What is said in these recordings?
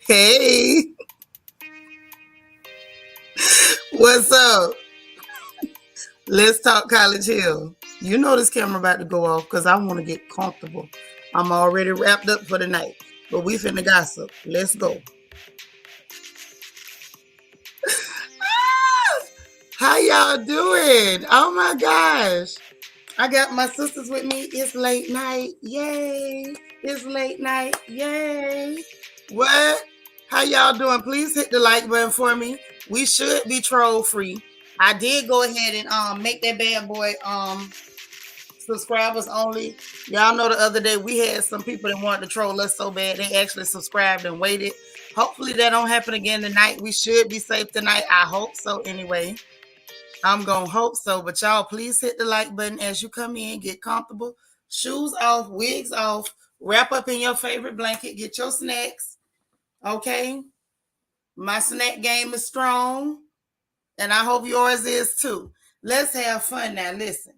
Hey, what's up? Let's talk College Hill. You know this camera about to go off because I want to get comfortable. I'm already wrapped up for the night, but we finna gossip. Let's go. How y'all doing? Oh my gosh. I got my sisters with me. It's late night. Yay. It's late night. Yay. What? How y'all doing? Please hit the like button for me. We should be troll free. I did go ahead and make that bad boy subscribers only. Y'all know the other day we had some people that wanted to troll us so bad they actually subscribed and waited. Hopefully that don't happen again tonight. We should be safe tonight. I hope so anyway. I'm gonna hope so. But y'all please hit the like button as you come in, get comfortable, shoes off, wigs off, wrap up in your favorite blanket, get your snacks. Okay. My snack game is strong, and I hope yours is too. Let's have fun now. Listen.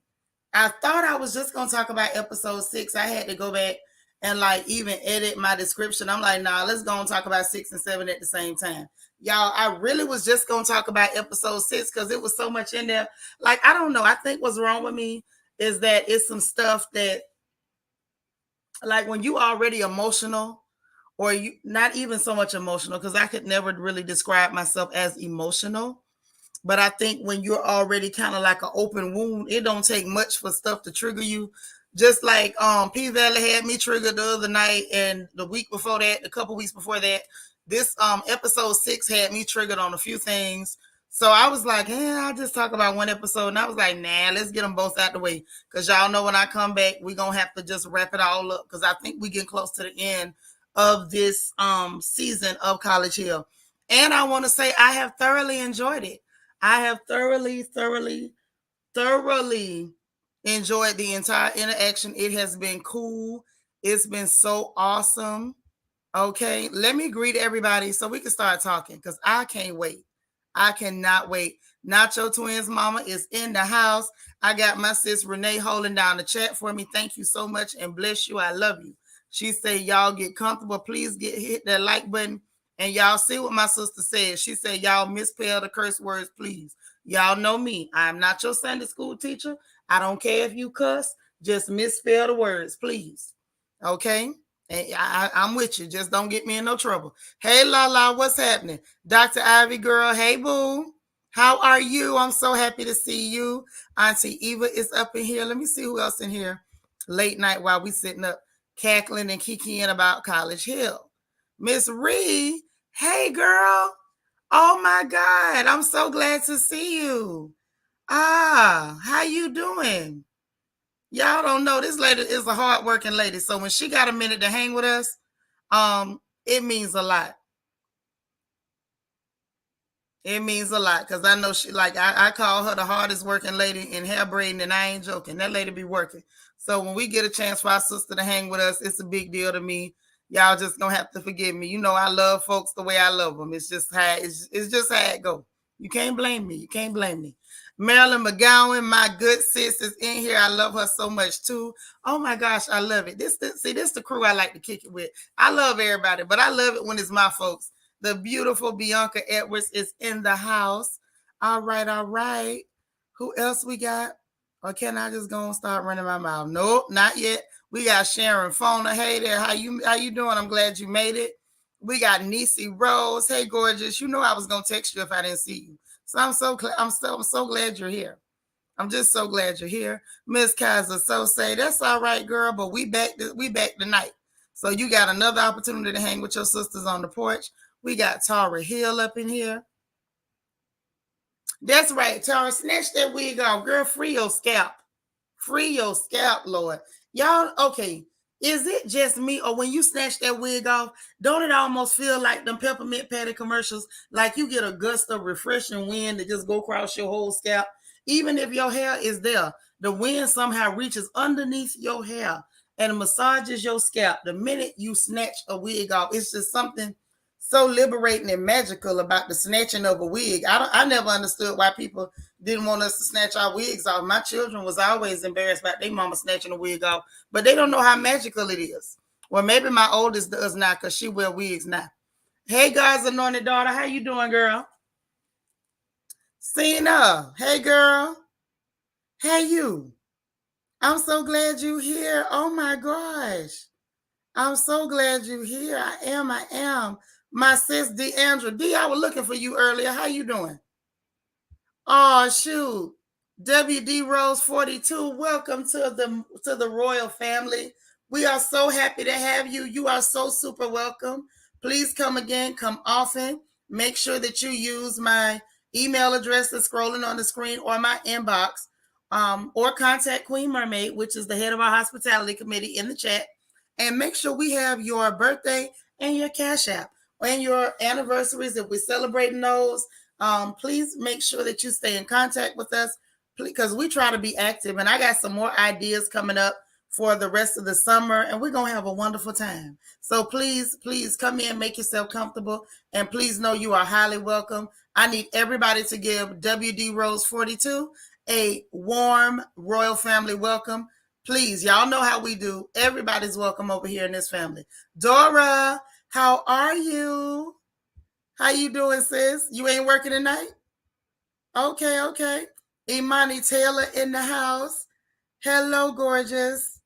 I thought I was just gonna talk about episode 6. I had to go back and like even edit my description. I'm like, nah, let's go and talk about 6 and 7 at the same time. Y'all, I really was just gonna talk about episode 6 because it was so much in there. Like, I don't know. I think what's wrong with me is that it's some stuff that, like, when you already emotional, or you not even so much emotional, because I could never really describe myself as emotional. But I think when you're already kind of like an open wound, it don't take much for stuff to trigger you. Just like P Valley had me triggered the other night, and the week before that, a couple weeks before that, this episode 6 had me triggered on a few things. So I was like, I'll just talk about one episode. And I was like, nah, let's get them both out the way. Because y'all know when I come back, we're going to have to just wrap it all up. Because I think we get close to the end of this season of College Hill. And I want to say I have thoroughly enjoyed it. I have thoroughly enjoyed the entire interaction. It has been cool. It's been so awesome. Okay, let me greet everybody so we can start talking because I can't wait. I cannot wait. Nacho Twins Mama is in the house. I got my sis Renee holding down the chat for me. Thank you so much and bless you. I love you. She said, y'all get comfortable. Please hit that like button. And y'all see what my sister said. She said, y'all misspell the curse words, please. Y'all know me. I'm not your Sunday school teacher. I don't care if you cuss. Just misspell the words, please. Okay? And I'm with you. Just don't get me in no trouble. Hey, Lala, what's happening? Dr. Ivy girl, hey, boo. How are you? I'm so happy to see you. Auntie Eva is up in here. Let me see who else in here late night while we sitting up cackling and kikiing about College Hill. Miss Reed, hey, girl. Oh, my God. I'm so glad to see you. How you doing? Y'all don't know this lady is a hardworking lady. So when she got a minute to hang with us, it means a lot. It means a lot because I know she like I call her the hardest working lady in hair braiding, and I ain't joking. That lady be working. So when we get a chance for our sister to hang with us, it's a big deal to me. Y'all just gonna have to forgive me. You know I love folks the way I love them. It's just how it go. You can't blame me. You can't blame me. Marilyn McGowan, my good sis, is in here. I love her so much too. Oh my gosh, I love it. This the crew I like to kick it with. I love everybody, but I love it when it's my folks. The beautiful Bianca Edwards is in the house. All right, all right. Who else we got? Or can I just go and start running my mouth? Nope, not yet. We got Sharon Fona. Hey there, how you doing? I'm glad you made it. We got Niecy Rose. Hey, gorgeous. You know I was gonna text you if I didn't see you. So I'm so glad you're here. I'm just so glad you're here. Miss Kaiser so say that's all right, girl, but we back tonight. So you got another opportunity to hang with your sisters on the porch. We got Tara Hill up in here. That's right, Tara. Snatch that wig off, girl. Free your scalp. Free your scalp, Lord. Y'all, okay. Is it just me, or when you snatch that wig off, don't it almost feel like them peppermint patty commercials? Like you get a gust of refreshing wind that just go across your whole scalp. Even if your hair is there, the wind somehow reaches underneath your hair and massages your scalp. The minute you snatch a wig off, it's just something so liberating and magical about the snatching of a wig. I never understood why people didn't want us to snatch our wigs off. My children was always embarrassed about their mama snatching a wig off, but they don't know how magical it is. Well, maybe my oldest does not because she wear wigs now. Hey, God's anointed daughter. How you doing, girl? Cena. Hey, girl. Hey, you. I'm so glad you here. Oh, my gosh. I'm so glad you here. I am. My sis, Deandra. D, I was looking for you earlier. How you doing? Oh, shoot. WD Rose 42, welcome to the royal family. We are so happy to have you. You are so super welcome. Please come again, come often. Make sure that you use my email address that's scrolling on the screen or my inbox, or contact Queen Mermaid, which is the head of our hospitality committee, in the chat. And make sure we have your birthday and your cash app and your anniversaries if we're celebrating those. Please make sure that you stay in contact with us because we try to be active. And I got some more ideas coming up for the rest of the summer, and we're going to have a wonderful time. So please, please come in, make yourself comfortable, and please know you are highly welcome. I need everybody to give WD Rose 42 a warm royal family welcome. Please, y'all know how we do. Everybody's welcome over here in this family. Dora, how are you? How you doing, sis? You ain't working tonight? Okay. Imani Taylor in the house. Hello, gorgeous.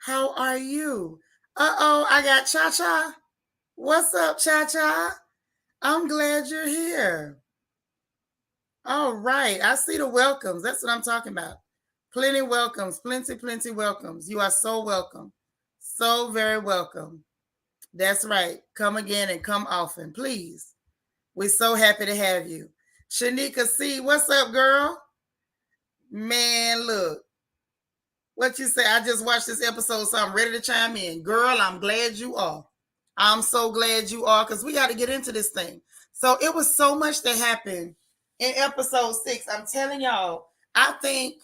How are you? Uh-oh, I got Cha-Cha. What's up, Cha-Cha? I'm glad you're here. All right, I see the welcomes. That's what I'm talking about. Plenty welcomes, plenty welcomes. You are so welcome. So very welcome. That's right. Come again and come often, please. We're so happy to have you. Shanika C, what's up, girl? Man, look. What you say? I just watched this episode, so I'm ready to chime in. Girl, I'm glad you are. I'm so glad you are, because we got to get into this thing. So it was so much that happened in episode 6. I'm telling y'all, I think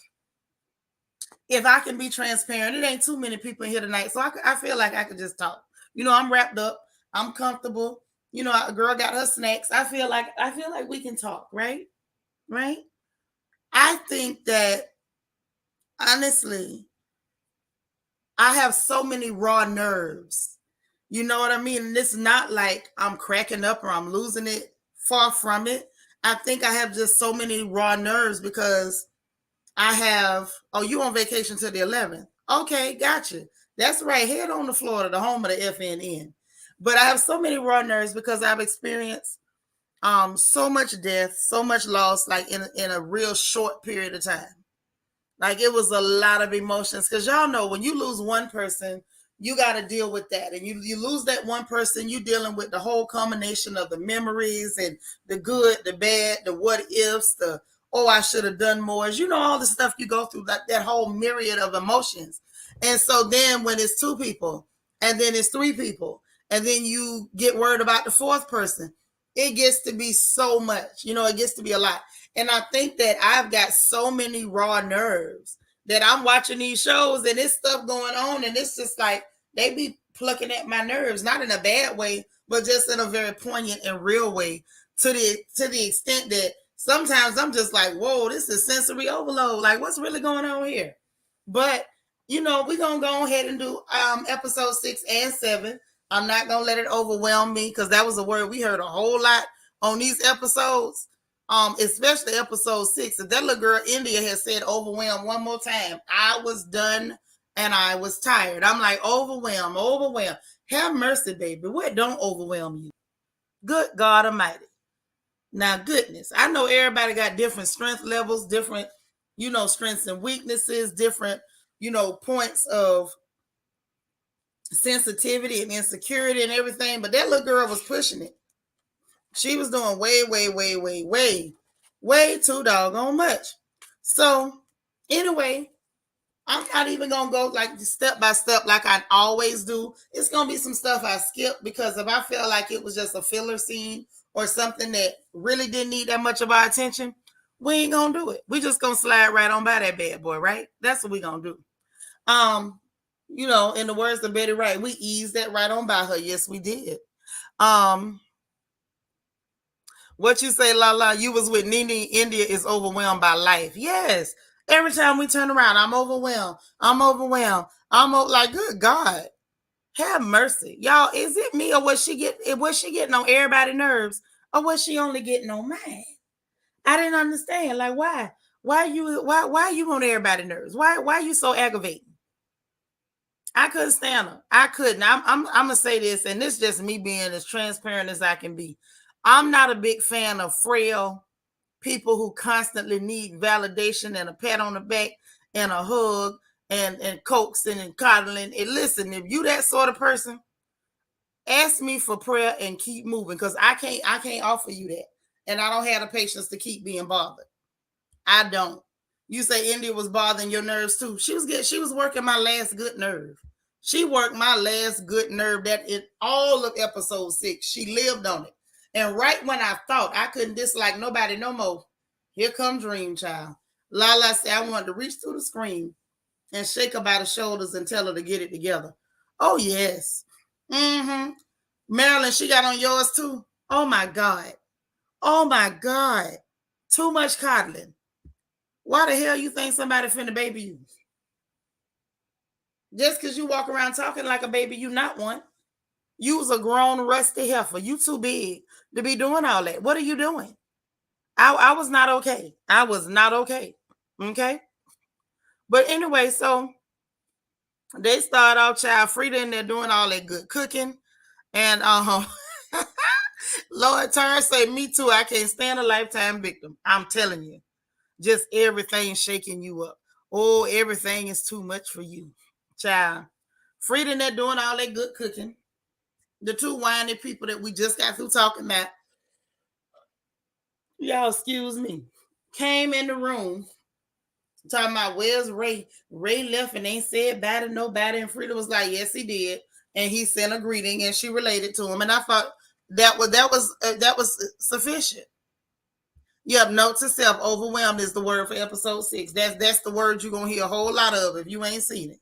if I can be transparent, it ain't too many people in here tonight. So I feel like I could just talk. I'm wrapped up. I'm comfortable. A girl got her snacks. I feel like we can talk, right? Right? I think that honestly, I have so many raw nerves. You know what I mean? And it's not like I'm cracking up or I'm losing it. Far from it. I think I have just so many raw nerves because I have, you on vacation till the 11th. Okay, gotcha. That's right. Head on to Florida, the home of the FNN. But I have so many raw nerves because I've experienced so much death, so much loss, like in a real short period of time. Like it was a lot of emotions because y'all know when you lose one person, you got to deal with that. And you lose that one person, you dealing with the whole combination of the memories and the good, the bad, the what ifs, the, oh, I should have done more. All the stuff you go through, that whole myriad of emotions. And so then when it's 2 people and then it's 3 people and then you get worried about the 4th person, it gets to be so much, it gets to be a lot. And I think that I've got so many raw nerves that I'm watching these shows and it's stuff going on. And it's just like, they be plucking at my nerves, not in a bad way, but just in a very poignant and real way to the extent that sometimes I'm just like, whoa, this is sensory overload. Like what's really going on here? But, we're going to go ahead and do episode 6 and 7. I'm not going to let it overwhelm me because that was a word we heard a whole lot on these episodes. Especially episode 6. If that little girl India has said overwhelmed one more time, I was done and I was tired. I'm like, overwhelmed. Have mercy, baby. What don't overwhelm you? Good God Almighty. Now, goodness, I know everybody got different strength levels, different, strengths and weaknesses, different, points of sensitivity and insecurity and everything. But that little girl was pushing it. She was doing way too doggone much. So anyway, I'm not even going to go like step by step like I always do. It's going to be some stuff I skip because if I feel like it was just a filler scene or something that really didn't need that much of our attention, we ain't going to do it. We just going to slide right on by that bad boy, right? That's what we going to do. In the words of Betty Wright, we eased that right on by her. Yes, we did. What you say, La? You was with Nene. India is overwhelmed by life. Yes. Every time we turn around, I'm overwhelmed. I'm like, good God. Have mercy. Y'all, is it me or was she getting on everybody's nerves? Or was she only getting on mine? I didn't understand. Like, why? Why you on everybody's nerves? Why you so aggravating? I couldn't stand her. I couldn't. I'm gonna say this, and this is just me being as transparent as I can be. I'm not a big fan of frail people who constantly need validation and a pat on the back and a hug and coaxing and coddling. And listen, if you that sort of person, ask me for prayer and keep moving, because I can't offer you that. And I don't have the patience to keep being bothered. I don't. You say India was bothering your nerves too. She was working my last good nerve. She worked my last good nerve that in all of episode 6. She lived on it. And right when I thought I couldn't dislike nobody no more, here come Dream Child. Lala said I wanted to reach through the screen and shake her by the shoulders and tell her to get it together. Oh, yes. Mm-hmm. Marilyn, she got on yours too. Oh, my God. Oh, my God. Too much coddling. Why the hell you think somebody finna baby you? Just because you walk around talking like a baby, you not one. You was a grown, rusty heifer. You too big to be doing all that. What are you doing? I was not okay. I was not okay. Okay? But anyway, so they start out child Frida in there doing all that good cooking. And Lord Turn say, me too. I can't stand a lifetime victim. I'm telling you. Just everything shaking you up. Oh, everything is too much for you. Child. Frida in there doing all that good cooking. The two whiny people that we just got through talking about, y'all excuse me, came in the room talking about where's Ray. Ray left and ain't said bye to nobody. And Frida was like, yes, he did. And he sent a greeting and she related to him. And I thought that was sufficient. Yep, note to self, overwhelmed is the word for episode 6. That's the word you're gonna hear a whole lot of if you ain't seen it.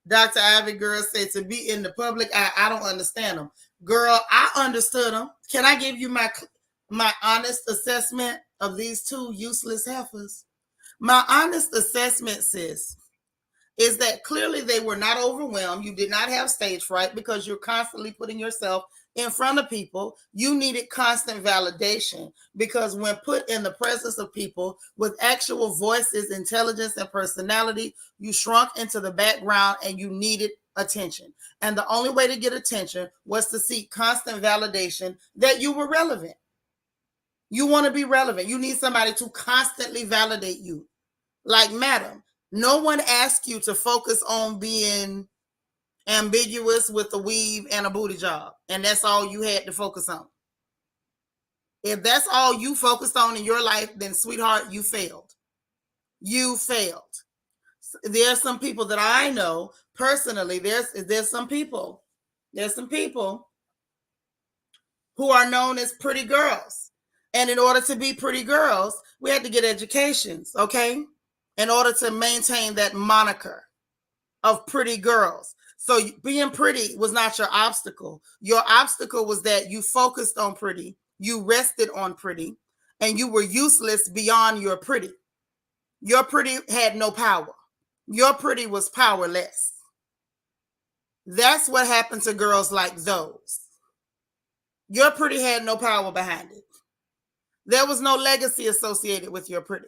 Dr. Ivy Girl said to be in the public eye, I don't understand them. Girl, I understood them. Can I give you my honest assessment of these two useless heifers? My honest assessment, sis, is that clearly they were not overwhelmed. You did not have stage fright because you're constantly putting yourself in front of people. You needed constant validation because when put in the presence of people with actual voices, intelligence, and personality, you shrunk into the background and you needed attention. And the only way to get attention was to seek constant validation that you were relevant. You want to be relevant. You need somebody to constantly validate you. Like, madam, no one asked you to focus on being ambiguous with a weave and a booty job. And that's all you had to focus on. If that's all you focused on in your life, then sweetheart, you failed. You failed. There are some people that I know personally. There's some people who are known as pretty girls. And in order to be pretty girls, we had to get educations, okay? In order to maintain that moniker of pretty girls. So being pretty was not your obstacle. Your obstacle was that you focused on pretty, you rested on pretty, and you were useless beyond your pretty. Your pretty had no power. Your pretty was powerless. That's what happened to girls like those. Your pretty had no power behind it. There was no legacy associated with your pretty.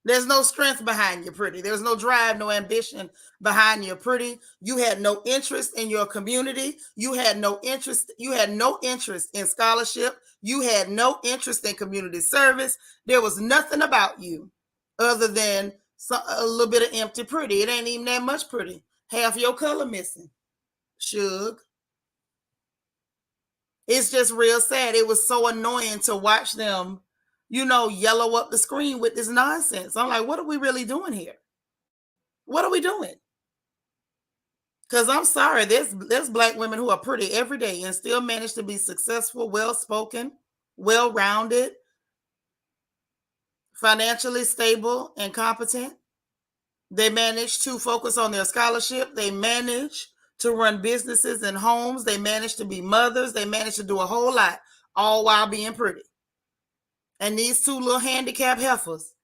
There's no strength behind your pretty. There's no drive, no ambition behind your pretty. You had no interest in your community. You had no interest in scholarship. You had no interest in community service. There was nothing about you other than a little bit of empty pretty. It ain't even that much pretty. Half your color missing. Shug. It's just real sad. It was so annoying to watch them, yellow up the screen with this nonsense. I'm like, what are we really doing here? What are we doing? Because I'm sorry, there's Black women who are pretty every day and still manage to be successful, well-spoken, well-rounded, financially stable, and competent. They manage to focus on their scholarship. They manage to run businesses and homes. They manage to be mothers. They manage to do a whole lot, all while being pretty. And these two little handicapped heifers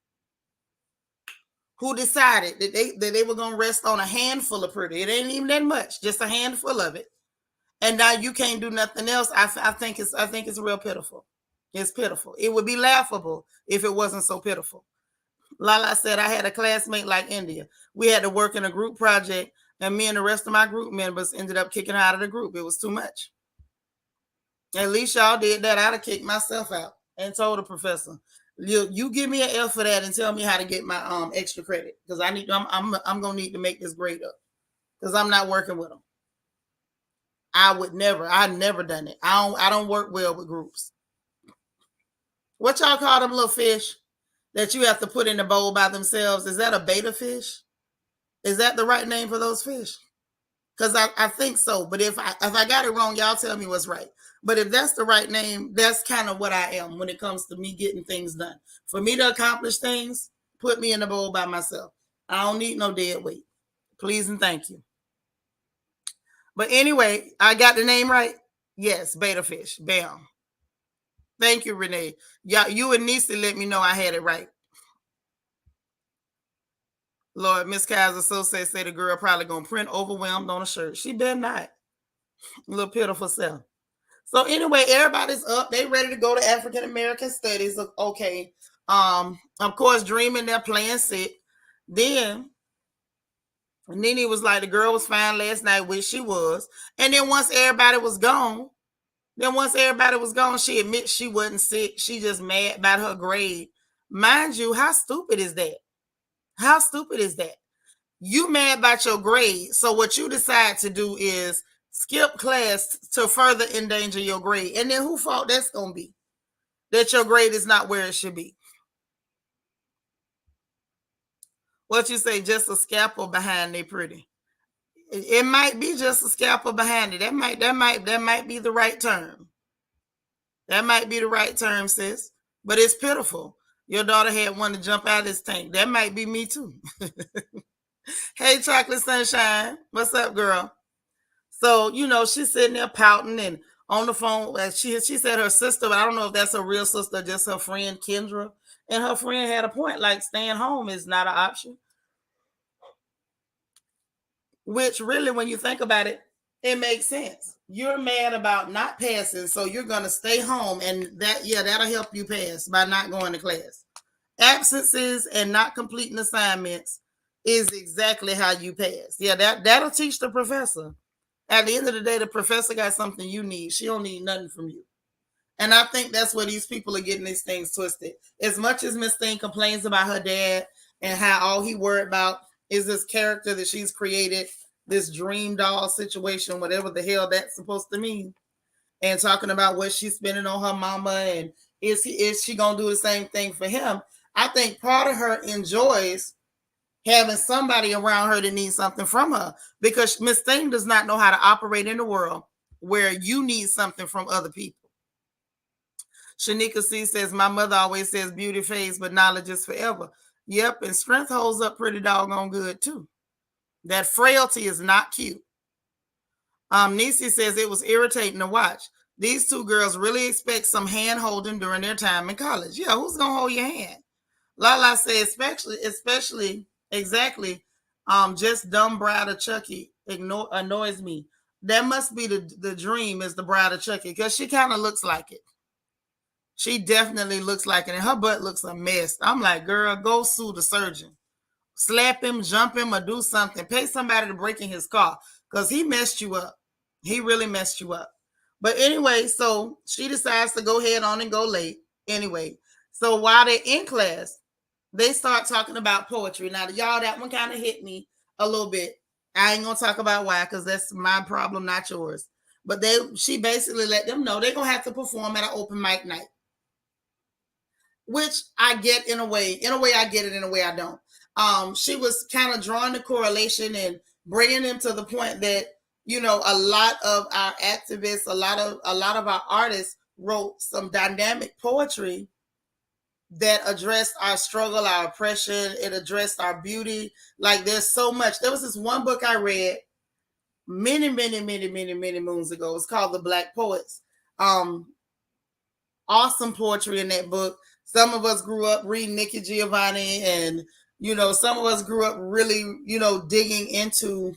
who decided that they were gonna rest on a handful of pretty. It ain't even that much, just a handful of it. And now you can't do nothing else. I think it's real pitiful. It's pitiful. It would be laughable if it wasn't so pitiful. Lala said I had a classmate like India. We had to work in a group project, and me and the rest of my group members ended up kicking her out of the group. It was too much. At least y'all did that. I'd have kicked myself out and told the professor, "You give me an F for that and tell me how to get my extra credit because I'm gonna need to make this grade up because I'm not working with them. I've never done it. I don't work well with groups. What y'all call them little fish that you have to put in the bowl by themselves? Is that a beta fish? Is that the right name for those fish? Because I think so. But if I got it wrong, y'all tell me what's right. But if that's the right name, that's kind of what I am when it comes to me getting things done. For me to accomplish things, put me in the bowl by myself. I don't need no dead weight. Please and thank you. But anyway, I got the name right. Yes, beta fish. Bam. Thank you, Renee. Yeah, you and Nisi let me know I had it right. Lord, Miss Kaiser so say the girl probably gonna print overwhelmed on a shirt. She better not. Little pitiful self. So anyway, everybody's up. They ready to go to African American Studies. Okay. Of course, dreaming they're playing sick. Then Nene was like, the girl was fine last night, which she was. And then once everybody was gone, she admits she wasn't sick. She just mad about her grade. Mind you, how stupid is that? How stupid is that? You mad about your grade. So what you decide to do is skip class to further endanger your grade. And then who fault that's going to be? That your grade is not where it should be. What you say, just a scalpel behind they pretty. It might be just a scalpel behind it. That might be the right term. That might be the right term, sis. But it's pitiful. Your daughter had one to jump out of this tank. That might be me too. Hey, Chocolate Sunshine. What's up, girl? So, she's sitting there pouting and on the phone. She said her sister, but I don't know if that's her real sister, just her friend Kendra. And her friend had a point, like staying home is not an option. Which really, when you think about it, it makes sense. You're mad about not passing, so you're going to stay home. And that'll help you pass by not going to class. Absences and not completing assignments is exactly how you pass. Yeah, that'll teach the professor. At the end of the day, the professor got something you need. She don't need nothing from you. And I think that's where these people are getting these things twisted. As much as Miss Thing complains about her dad and how all he worried about is this character that she's created, this dream doll situation, whatever the hell that's supposed to mean, and talking about what she's spending on her mama and is she gonna do the same thing for him? I think part of her enjoys having somebody around her that needs something from her, because Miss Thing does not know how to operate in the world where you need something from other people. Shanika C says, my mother always says beauty fades, but knowledge is forever. Yep, and strength holds up pretty doggone good too. That frailty is not cute. Nisi says it was irritating to watch. These two girls really expect some hand holding during their time in college. Yeah, who's gonna hold your hand? Lala says, especially, exactly. Just dumb bride of Chucky annoys me. That must be the dream is the bride of Chucky, because she kind of looks like it. She definitely looks like it, and her butt looks a mess. I'm like, girl, go sue the surgeon. Slap him, jump him, or do something. Pay somebody to break in his car, because he messed you up. He really messed you up. But anyway, so she decides to go head on and go late. Anyway, so while they're in class, they start talking about poetry. Now, y'all, that one kind of hit me a little bit. I ain't gonna talk about why, because that's my problem, not yours. But she basically let them know they're gonna have to perform at an open mic night, which I get in a way. In a way, I get it. In a way, I don't. She was kind of drawing the correlation and bringing them to the point that a lot of our activists, a lot of our artists wrote some dynamic poetry that addressed our struggle, our oppression. It addressed our beauty. Like, there's so much. There was this one book I read many moons ago. It's called The Black Poets. Awesome poetry in that book. Some of us grew up reading Nikki Giovanni and Some of us grew up really, digging into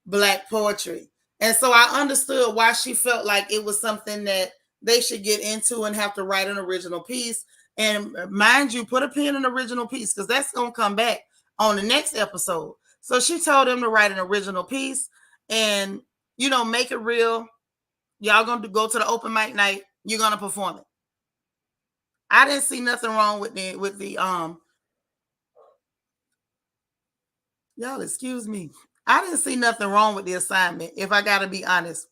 Black poetry. And so I understood why she felt like it was something that they should get into and have to write an original piece. And mind you, put a pin in an original piece because that's going to come back on the next episode. So she told them to write an original piece and, make it real. Y'all going to go to the open mic night. You're going to perform it. I didn't see nothing wrong with the y'all excuse me. I didn't see nothing wrong with the assignment, if I got to be honest.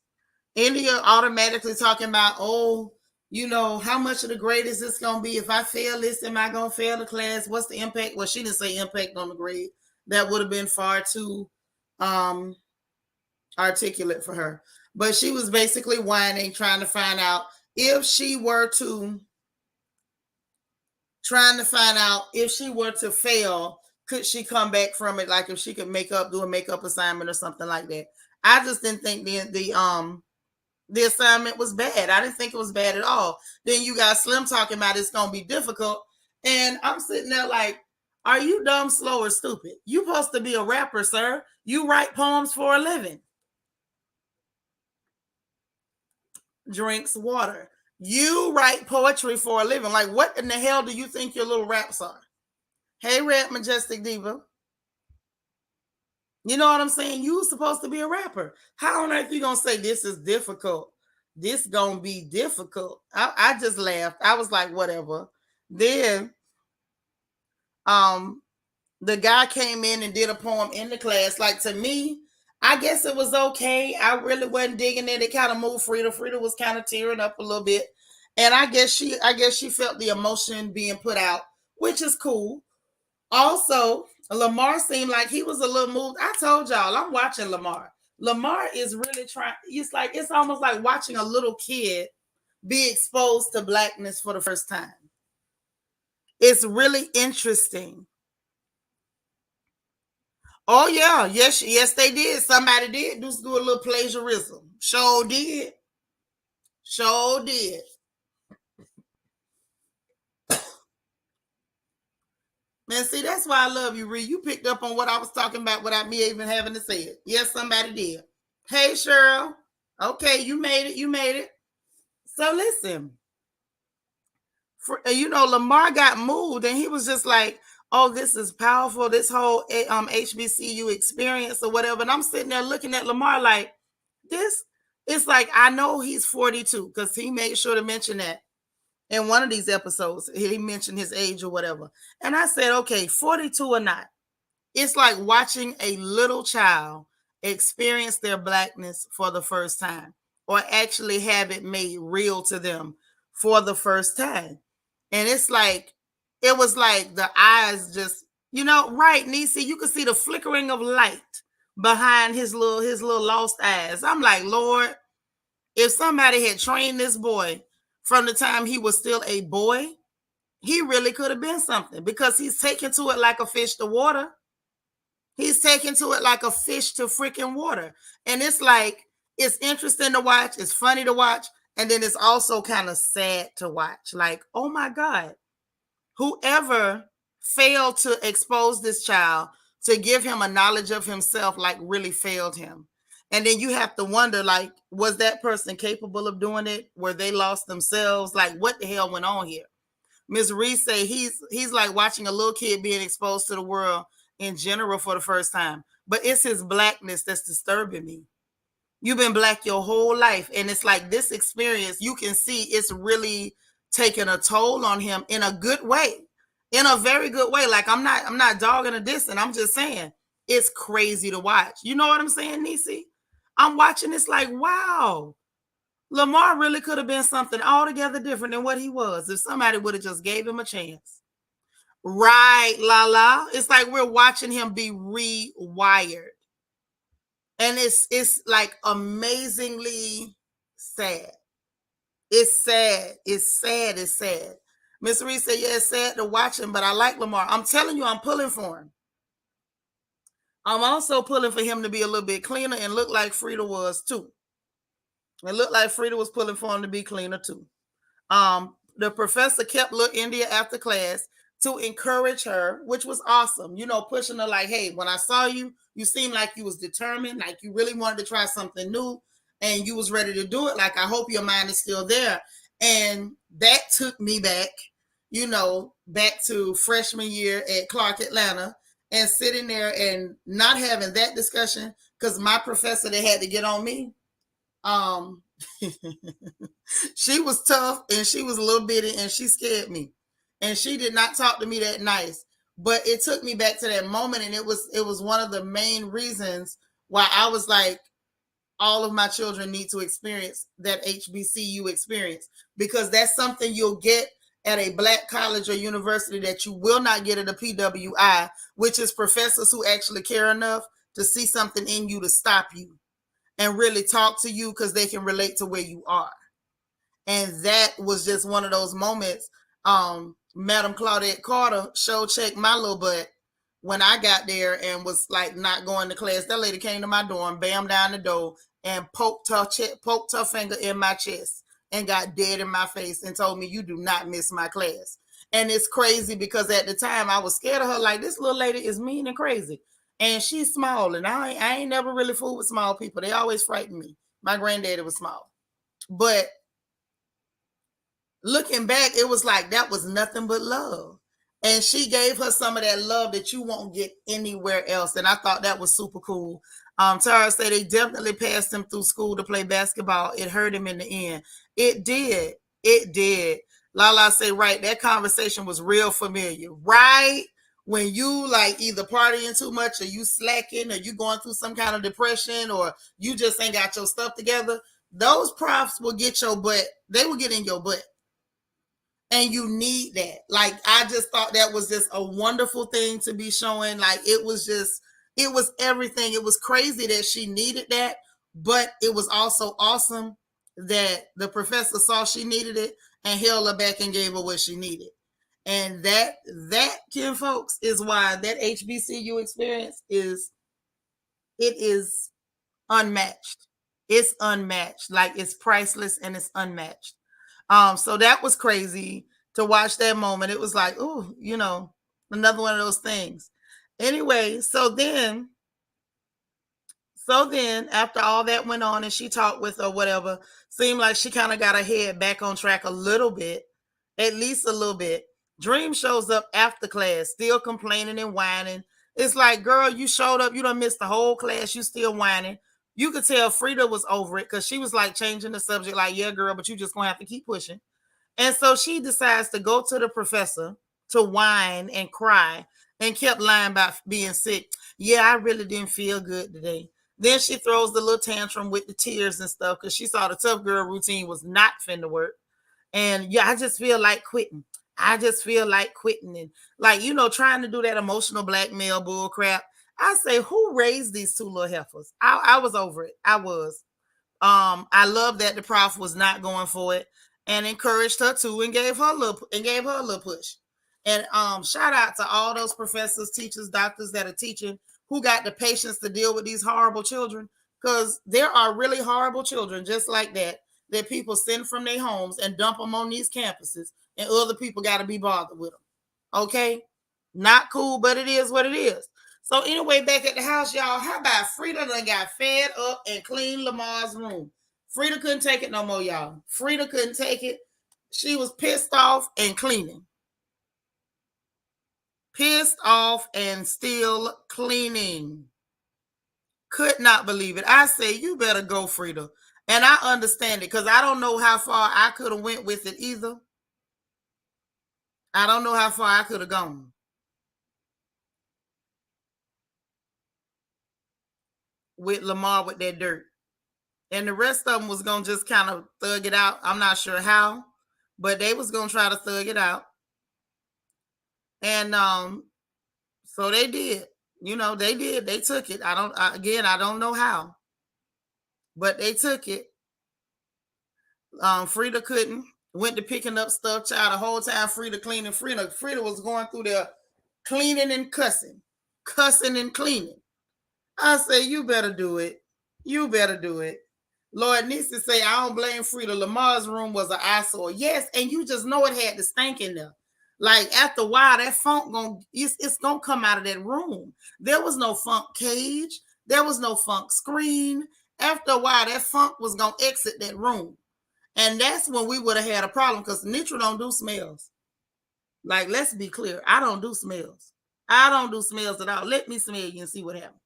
India automatically talking about, how much of the grade is this going to be? If I fail this, am I going to fail the class? What's the impact? Well, she didn't say impact on the grade. That would have been far too articulate for her. But she was basically whining, trying to find out if she were to fail, could she come back from it? Like if she could do a makeup assignment or something like that. I just didn't think the assignment was bad. I didn't think it was bad at all. Then you got Slim talking about it's going to be difficult. And I'm sitting there like, are you dumb, slow, or stupid? You supposed to be a rapper, sir. You write poems for a living. Drinks water. You write poetry for a living. Like, what in the hell do you think your little raps are? Hey, Red Majestic Diva. You know what I'm saying? You supposed to be a rapper. How on earth are you going to say this is difficult? This going to be difficult. I just laughed. I was like, whatever. Then the guy came in and did a poem in the class. Like, to me, I guess it was okay. I really wasn't digging it. It kind of moved Frida. Frida was kind of tearing up a little bit. And I guess she felt the emotion being put out, which is cool. Also, Lamar seemed like he was a little moved. I told y'all, I'm watching Lamar. Lamar is really trying. It's almost like watching a little kid be exposed to Blackness for the first time. It's really interesting. Oh yeah, yes, they did. Somebody did do a little plagiarism. Sure did. Man, see, that's why I love you, Ree. You picked up on what I was talking about without me even having to say it. Yes, somebody did. Hey, Cheryl. Okay, you made it. So listen, Lamar got moved and he was just like, oh, this is powerful, this whole HBCU experience or whatever. And I'm sitting there looking at Lamar like, this, it's like, I know he's 42 because he made sure to mention that in one of these episodes. He mentioned his age or whatever. And I said, okay, 42 or not, it's like watching a little child experience their Blackness for the first time or actually have it made real to them for the first time. And it's like, it was like the eyes just, right, Nisi, you could see the flickering of light behind his little lost eyes. I'm like, Lord, if somebody had trained this boy from the time he was still a boy, he really could have been something because he's taken to it like a fish to water. He's taken to it like a fish to freaking water. And it's like, it's interesting to watch. It's funny to watch. And then it's also kind of sad to watch. Like, oh my God, whoever failed to expose this child, to give him a knowledge of himself, like really failed him. And then you have to wonder, like, was that person capable of doing it? Were they lost themselves? Like, what the hell went on here? Ms. Reese say he's like watching a little kid being exposed to the world in general for the first time. But it's his Blackness that's disturbing me. You've been Black your whole life. And it's like this experience, you can see it's really taking a toll on him in a good way, in a very good way. Like I'm not dogging a dissing. I'm just saying it's crazy to watch. You know what I'm saying, Nisi? I'm watching this like, wow, Lamar really could have been something altogether different than what he was if somebody would have just gave him a chance. Right, Lala. It's like we're watching him be rewired. And it's like amazingly sad. It's sad. It's sad. It's sad. Miss Reese said, yeah, it's sad to watch him, but I like Lamar. I'm telling you, I'm pulling for him. I'm also pulling for him to be a little bit cleaner and look like Frida was too. It looked like Frida was pulling for him to be cleaner too. The professor kept little India after class to encourage her, which was awesome. Pushing her like, hey, when I saw you, you seemed like you was determined, like you really wanted to try something new and you was ready to do it. Like, I hope your mind is still there. And that took me back, back to freshman year at Clark Atlanta and sitting there and not having that discussion because my professor that had to get on me, um, she was tough and she was a little bitty and she scared me. And she did not talk to me that nice. But it took me back to that moment, and it was one of the main reasons why I was like, all of my children need to experience that HBCU experience, because that's something you'll get at a Black college or university that you will not get at a PWI, which is professors who actually care enough to see something in you to stop you and really talk to you because they can relate to where you are. And that was just one of those moments. Madam Claudette Carter show checked my little butt when I got there and was like not going to class. That lady came to my dorm, bam down the door, and poked her finger in my chest and got dead in my face and told me, you do not miss my class. And it's crazy because at the time I was scared of her. Like, this little lady is mean and crazy. And she's small. And I ain't never really fooled with small people. They always frighten me. My granddaddy was small. But looking back, it was like that was nothing but love. And she gave her some of that love that you won't get anywhere else. And I thought that was super cool. Tara said they definitely passed him through school to play basketball. It hurt him in the end. It did. It did. Lala said, right, that conversation was real familiar. Right? When you like either partying too much or you slacking or you going through some kind of depression or you just ain't got your stuff together, those profs will get your butt. They will get in your butt. And you need that. Like, I just thought that was just a wonderful thing to be showing. Like, it was everything. It was crazy that she needed that, but it was also awesome that the professor saw she needed it and held her back and gave her what she needed. And that, Ken folks, is why that HBCU experience is unmatched. It's unmatched. Like, it's priceless and it's unmatched. So that was crazy to watch that moment. It was like, oh, another one of those things. Anyway, so then after all that went on and she talked with her, whatever, seemed like she kind of got her head back on track a little bit, at least a little bit. Dream shows up after class, still complaining and whining. It's like, girl, you showed up, you done missed the whole class, you still whining. You could tell Frida was over it because she was like changing the subject, like, yeah, girl, but you just gonna have to keep pushing. And so she decides to go to the professor to whine and cry and kept lying about being sick. Yeah, I really didn't feel good today. Then she throws the little tantrum with the tears and stuff because she saw the tough girl routine was not finna work. And yeah, I just feel like quitting. I just feel like quitting. And like, trying to do that emotional blackmail bull crap. I say, who raised these two little heifers? I was over it. I was. I love that the prof was not going for it and encouraged her to and gave her a little push. And shout out to all those professors, teachers, doctors that are teaching who got the patience to deal with these horrible children, because there are really horrible children just like that people send from their homes and dump them on these campuses, and other people got to be bothered with them. Okay, not cool, but it is what it is. So anyway, back at the house, y'all, how about Frida done got fed up and cleaned Lamar's room? Frida couldn't take it no more, y'all. Frida couldn't take it. She was pissed off and cleaning. Pissed off and still cleaning. Could not believe it. I say, you better go, Frida. And I understand it because I don't know how far I could have went with it either. I don't know how far I could have gone with Lamar with that dirt. And the rest of them was going to just kind of thug it out. I'm not sure how, but they was going to try to thug it out. And so they did. They did. They took it. I don't know how, but they took it. Frida couldn't. Went to picking up stuff, child. The whole time Frida cleaning. Frida was going through there cleaning and cussing and cleaning. I say, you better do it. You better do it. Lord Nisi say, I don't blame Frida. Lamar's room was an eyesore. Yes, and you just know it had the stank in there. Like after a while, that funk it's gonna come out of that room. There was no funk cage. There was no funk screen. After a while, that funk was gonna exit that room. And that's when we would have had a problem because Nitra don't do smells. Like, let's be clear. I don't do smells. I don't do smells at all. Let me smell you and see what happens.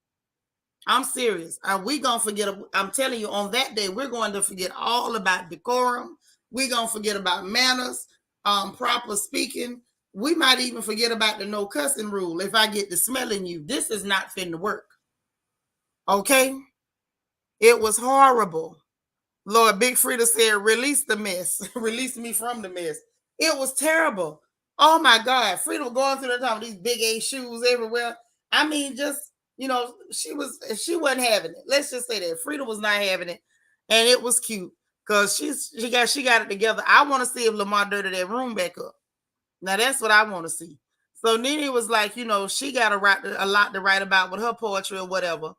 I'm serious. We gonna forget. I'm telling you, on that day, we're going to forget all about decorum. We're gonna forget about manners, proper speaking. We might even forget about the no cussing rule. If I get to smelling you, this is not finna work. Okay? It was horrible. Lord, Big Frida said, release the mess. Release me from the mess. It was terrible. Oh my God. Frida was going through the top with these big A shoes everywhere. I mean, just, she wasn't having it. Let's just say that. Frida was not having it. And it was cute. Because she got it together. I want to see if Lamar dirted that room back up. Now that's what I want to see. So Nene was like, she got a lot to write about with her poetry or whatever.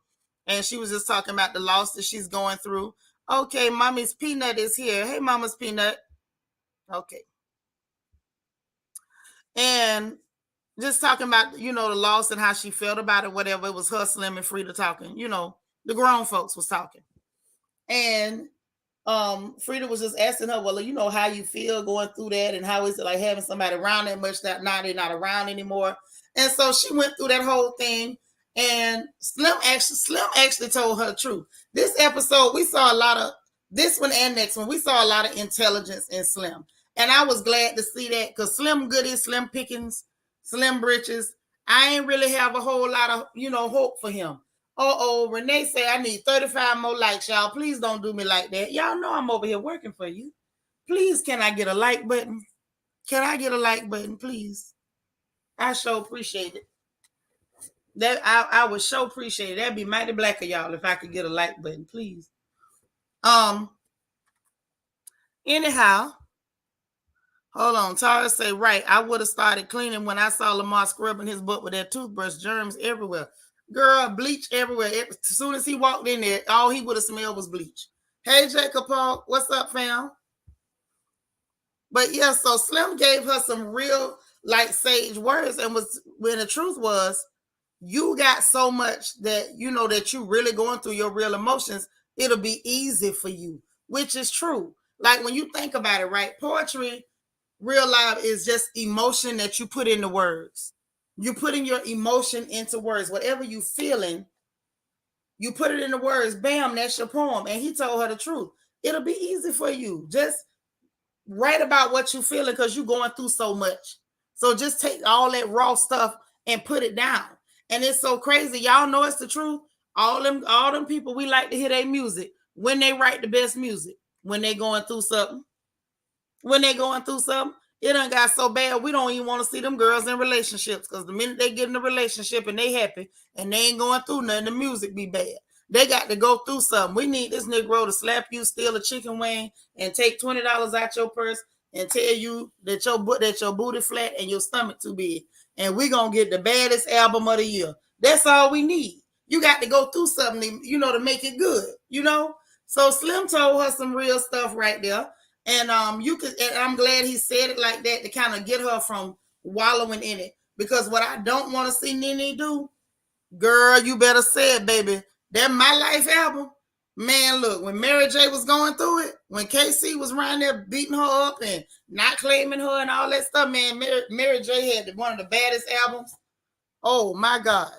And she was just talking about the loss that she's going through. Okay, Mommy's Peanut is here. Hey, Mama's Peanut. Okay. And just talking about, the loss and how she felt about it, whatever. It was her, Slim, and Frida talking. The grown folks was talking. And Frida was just asking her, well, how you feel going through that, and how is it like having somebody around that much that now they're not around anymore. And so she went through that whole thing. And Slim actually told her the truth. This episode, we saw a lot of this one and next one. We saw a lot of intelligence in Slim. And I was glad to see that because Slim Goodies, Slim Pickens, Slim Britches, I ain't really have a whole lot of, hope for him. Renee say I need 35 more likes, y'all. Please don't do me like that. Y'all know I'm over here working for you. Please, can I get a like button? Can I get a like button, please? I sure appreciate it. That I would sure appreciate it. That'd be mighty black of y'all if I could get a like button, please. Anyhow, hold on. Tara say, right, I would have started cleaning when I saw Lamar scrubbing his butt with that toothbrush. Germs everywhere. Girl, bleach everywhere. As soon as he walked in there, all he would have smelled was bleach. Hey, Jacob Paul, what's up, fam? But yeah, so Slim gave her some real, sage words, and when the truth was, you got so much that that you really going through your real emotions, it'll be easy for you, which is true. Like when you think about it, right? Poetry, real life, is just emotion that you put into words. You're putting your emotion into words. Whatever you feeling, you put it into words. Bam, that's your poem. And he told her the truth. It'll be easy for you. Just write about what you're feeling because you're going through so much. So just take all that raw stuff and put it down. And it's so crazy. Y'all know it's the truth. All them people, we like to hear their music when they write the best music. When they going through something. It done got so bad we don't even want to see them girls in relationships because the minute they get in a relationship and they happy and they ain't going through nothing, the music be bad. They got to go through something. We need this Negro to slap you, steal a chicken wing, and take $20 out your purse and tell you that your booty flat and your stomach too big. And we gonna get the baddest album of the year. That's all we need. You got to go through something, to make it good, So Slim told her some real stuff right there. And and I'm glad he said it like that to kind of get her from wallowing in it. Because what I don't want to see Nene do, girl, you better say it, baby. That My Life album. Man, look, when Mary J was going through it, when KC was around there beating her up and not claiming her and all that stuff, man, Mary J had one of the baddest albums. Oh my God.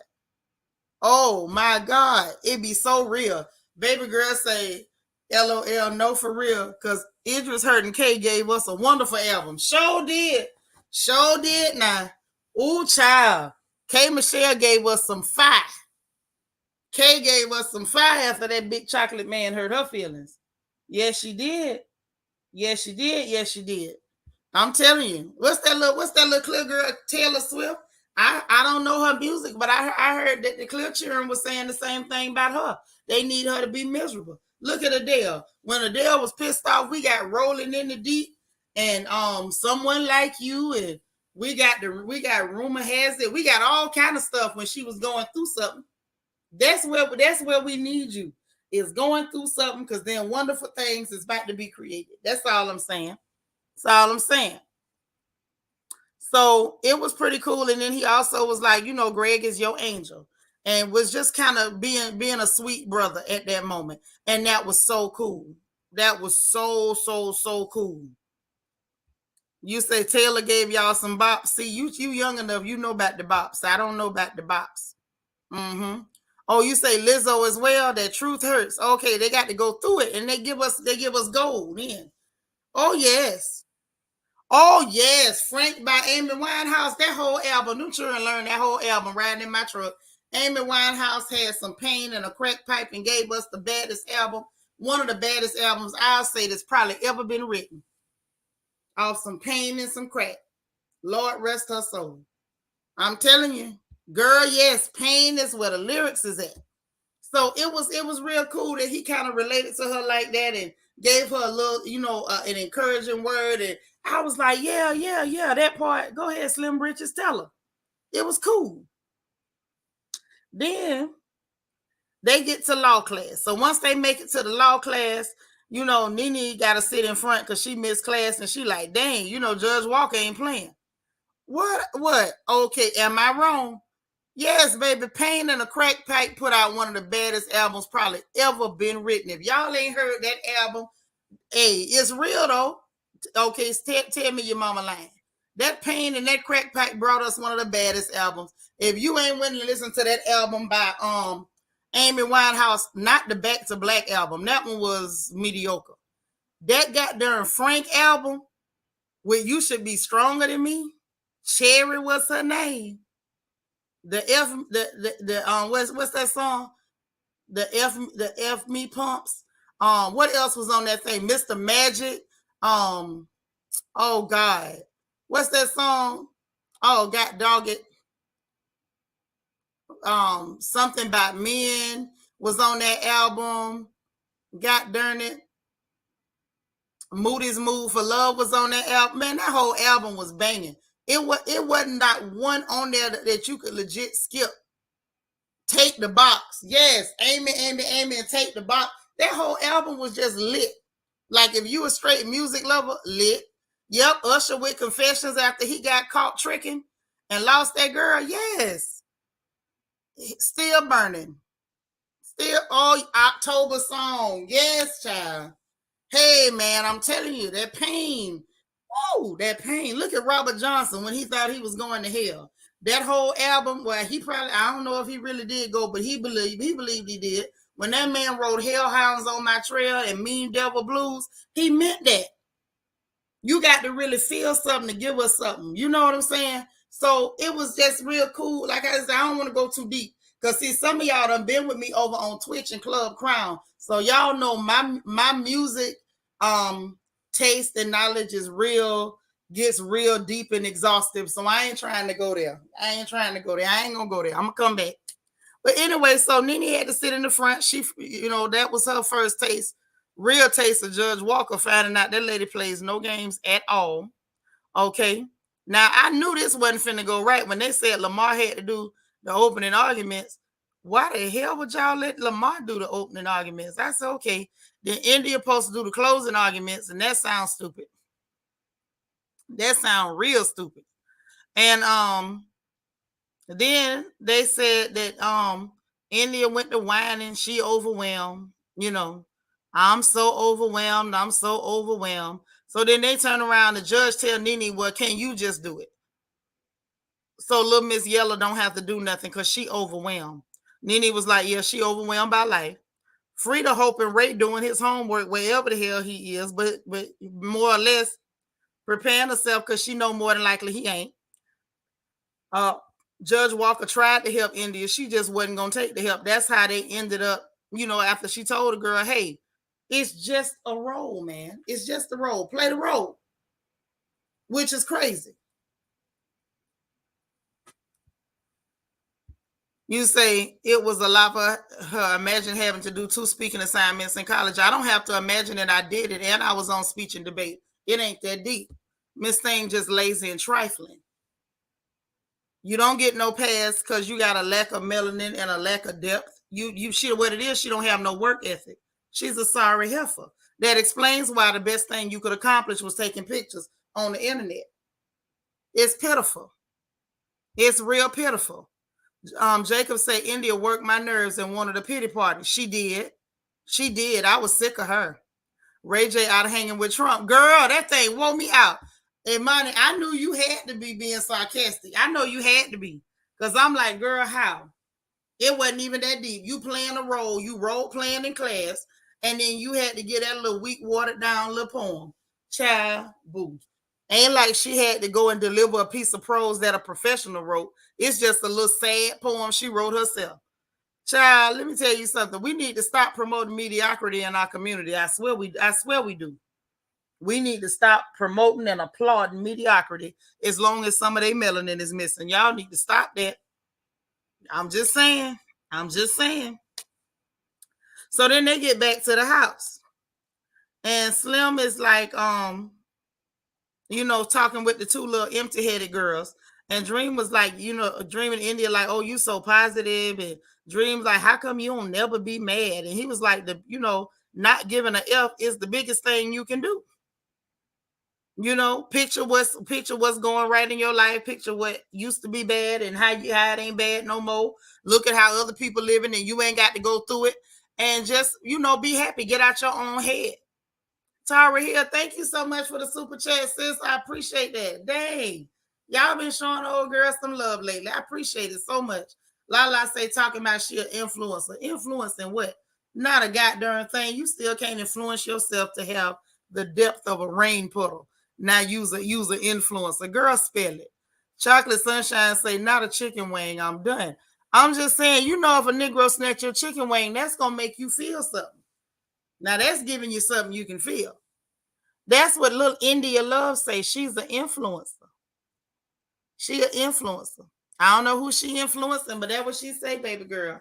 Oh my God. It be so real. Baby girl say, LOL, no for real. Because Idris Hurtin K gave us a wonderful album. Sure did now. Ooh, child. K Michelle gave us some fire. Kay gave us some fire after that big chocolate man hurt her feelings. Yes, she did. I'm telling you. What's that little clear girl, Taylor Swift? I don't know her music, but I heard that the Clear children was saying the same thing about her. They need her to be miserable. Look at Adele. When Adele was pissed off, we got Rolling in the Deep and Someone Like You, and we got Rumor Has It. We got all kind of stuff when she was going through something. That's where we need you, is going through something, because then wonderful things is about to be created. That's all I'm saying. So it was pretty cool. And then he also was like, you know, Greg is your angel. And was just kind of being a sweet brother at that moment. And that was so cool. That was so cool. You say Taylor gave y'all some bops. See, you young enough, you know about the bops. I don't know about the bops. Mm-hmm. Oh, you say Lizzo as well. That truth hurts. Okay, they got to go through it, and they give us gold in. Oh yes. Oh yes, Frank by Amy Winehouse. That whole album, them children learned that whole album riding in my truck. Amy Winehouse had some pain and a crack pipe and gave us the baddest album, one of the baddest albums I'll say that's probably ever been written. Off some pain and some crack. Lord rest her soul. I'm telling you, girl, yes, pain is where the lyrics is at. So it was real cool that he kind of related to her like that and gave her a little, you know, an encouraging word. And I was like, yeah, that part. Go ahead, Slim Britches, tell her. It was cool. Then they get to law class. So once they make it to the law class, you know, Nene got to sit in front because she missed class and she like, dang, you know, Judge Walker ain't playing. What? Okay, am I wrong? Yes, baby. Pain and a Crack Pipe put out one of the baddest albums probably ever been written. If y'all ain't heard that album, hey, it's real though. Okay, tell me your mama lying. That Pain and that Crack Pipe brought us one of the baddest albums. If you ain't willing to listen to that album by Amy Winehouse, not the Back to Black album, that one was mediocre. That goddamn Frank album, where You Should Be Stronger Than Me, Cherry was her name. What's that song? The F Me Pumps. What else was on that thing? Mr. Magic. Oh God. What's that song? Oh God dog it. Something About Men was on that album. God darn it. Moody's Move for Love was on that album. Man, that whole album was banging. It wasn't not one on there that you could legit skip. Take the Box. Yes, Amy, and Take the Box. That whole album was just lit. Like if you a straight music lover, lit. Yep, Usher with Confessions after he got caught tricking and lost that girl. Yes. Still burning. Still October song. Yes, child. Hey man, I'm telling you, that pain. Oh, that pain. Look at Robert Johnson when he thought he was going to hell. That whole album, well, he probably, I don't know if he really did go, but he believed he did. When that man wrote Hellhounds on My Trail and Mean Devil Blues, he meant that. You got to really feel something to give us something. You know what I'm saying? So it was just real cool. Like I said, I don't want to go too deep. Because see, some of y'all done been with me over on Twitch and Club Crown. So y'all know my music taste and knowledge is gets real deep and exhaustive. So I ain't trying to go there. I ain't gonna go there. I'm gonna come back. But anyway, so Nene had to sit in the front. She, you know, that was her first real taste of Judge Walker, finding out that lady plays no games at all. Okay. Now I knew this wasn't finna go right when they said Lamar had to do the opening arguments. Why the hell would y'all let Lamar do the opening arguments? I said, okay. Then India supposed to do the closing arguments, and that sounds stupid. That sounds real stupid. And then they said that India went to whining, she overwhelmed, you know. I'm so overwhelmed. So then they turn around, the judge tell Nene, well, can you just do it? So little Miss Yellow don't have to do nothing because she overwhelmed. Nene was like, yeah, she overwhelmed by life. Frida hoping Ray doing his homework wherever the hell he is, but more or less preparing herself because she know more than likely he ain't. Judge Walker tried to help India. She just wasn't going to take the help. That's how they ended up, you know, after she told the girl, hey, it's just a role, man. It's just a role. Play the role, which is crazy. You say it was a lot for her. Imagine having to do 2 speaking assignments in college. I don't have to imagine that I did it and I was on speech and debate. It ain't that deep. Miss Thing just lazy and trifling. You don't get no pass because you got a lack of melanin and a lack of depth. She what it is, she don't have no work ethic. She's a sorry heifer. That explains why the best thing you could accomplish was taking pictures on the internet. It's pitiful. It's real pitiful. Jacob said India worked my nerves and wanted a pity party. She did. She did. I was sick of her. Ray J out of hanging with Trump. Girl, that thing wore me out. And money, I knew you had to be being sarcastic. I know you had to be. Because I'm like, girl, how? It wasn't even that deep. You playing a role, you role playing in class, and then you had to get that little weak, watered down little poem. Child, boo. Ain't like she had to go and deliver a piece of prose that a professional wrote. It's just a little sad poem she wrote herself. Child, let me tell you something. We need to stop promoting mediocrity in our community. I swear we do. We need to stop promoting and applauding mediocrity as long as some of their melanin is missing. Y'all need to stop that. I'm just saying. I'm just saying. So then they get back to the house. And Slim is like, talking with the two little empty-headed girls. And Dream was like, Dream in India, like, oh, you so positive. And Dream's like, how come you don't never be mad? And he was like, not giving an F is the biggest thing you can do. Picture what's going right in your life. Picture what used to be bad and how it ain't bad no more. Look at how other people living and you ain't got to go through it. And just, be happy. Get out your own head. Tara here, thank you so much for the super chat, sis. I appreciate that. Dang. Y'all been showing old girls some love lately. I appreciate it so much. Lala say talking about she an influencer. Influencing what? Not a goddamn thing. You still can't influence yourself to have the depth of a rain puddle. Now use an influencer. Girl, spell it. Chocolate Sunshine say not a chicken wing. I'm done. I'm just saying, if a Negro snatch your chicken wing, that's going to make you feel something. Now that's giving you something you can feel. That's what little India Love say. She's an influencer. She an influencer. I don't know who she influencing, but that's what she say, baby girl.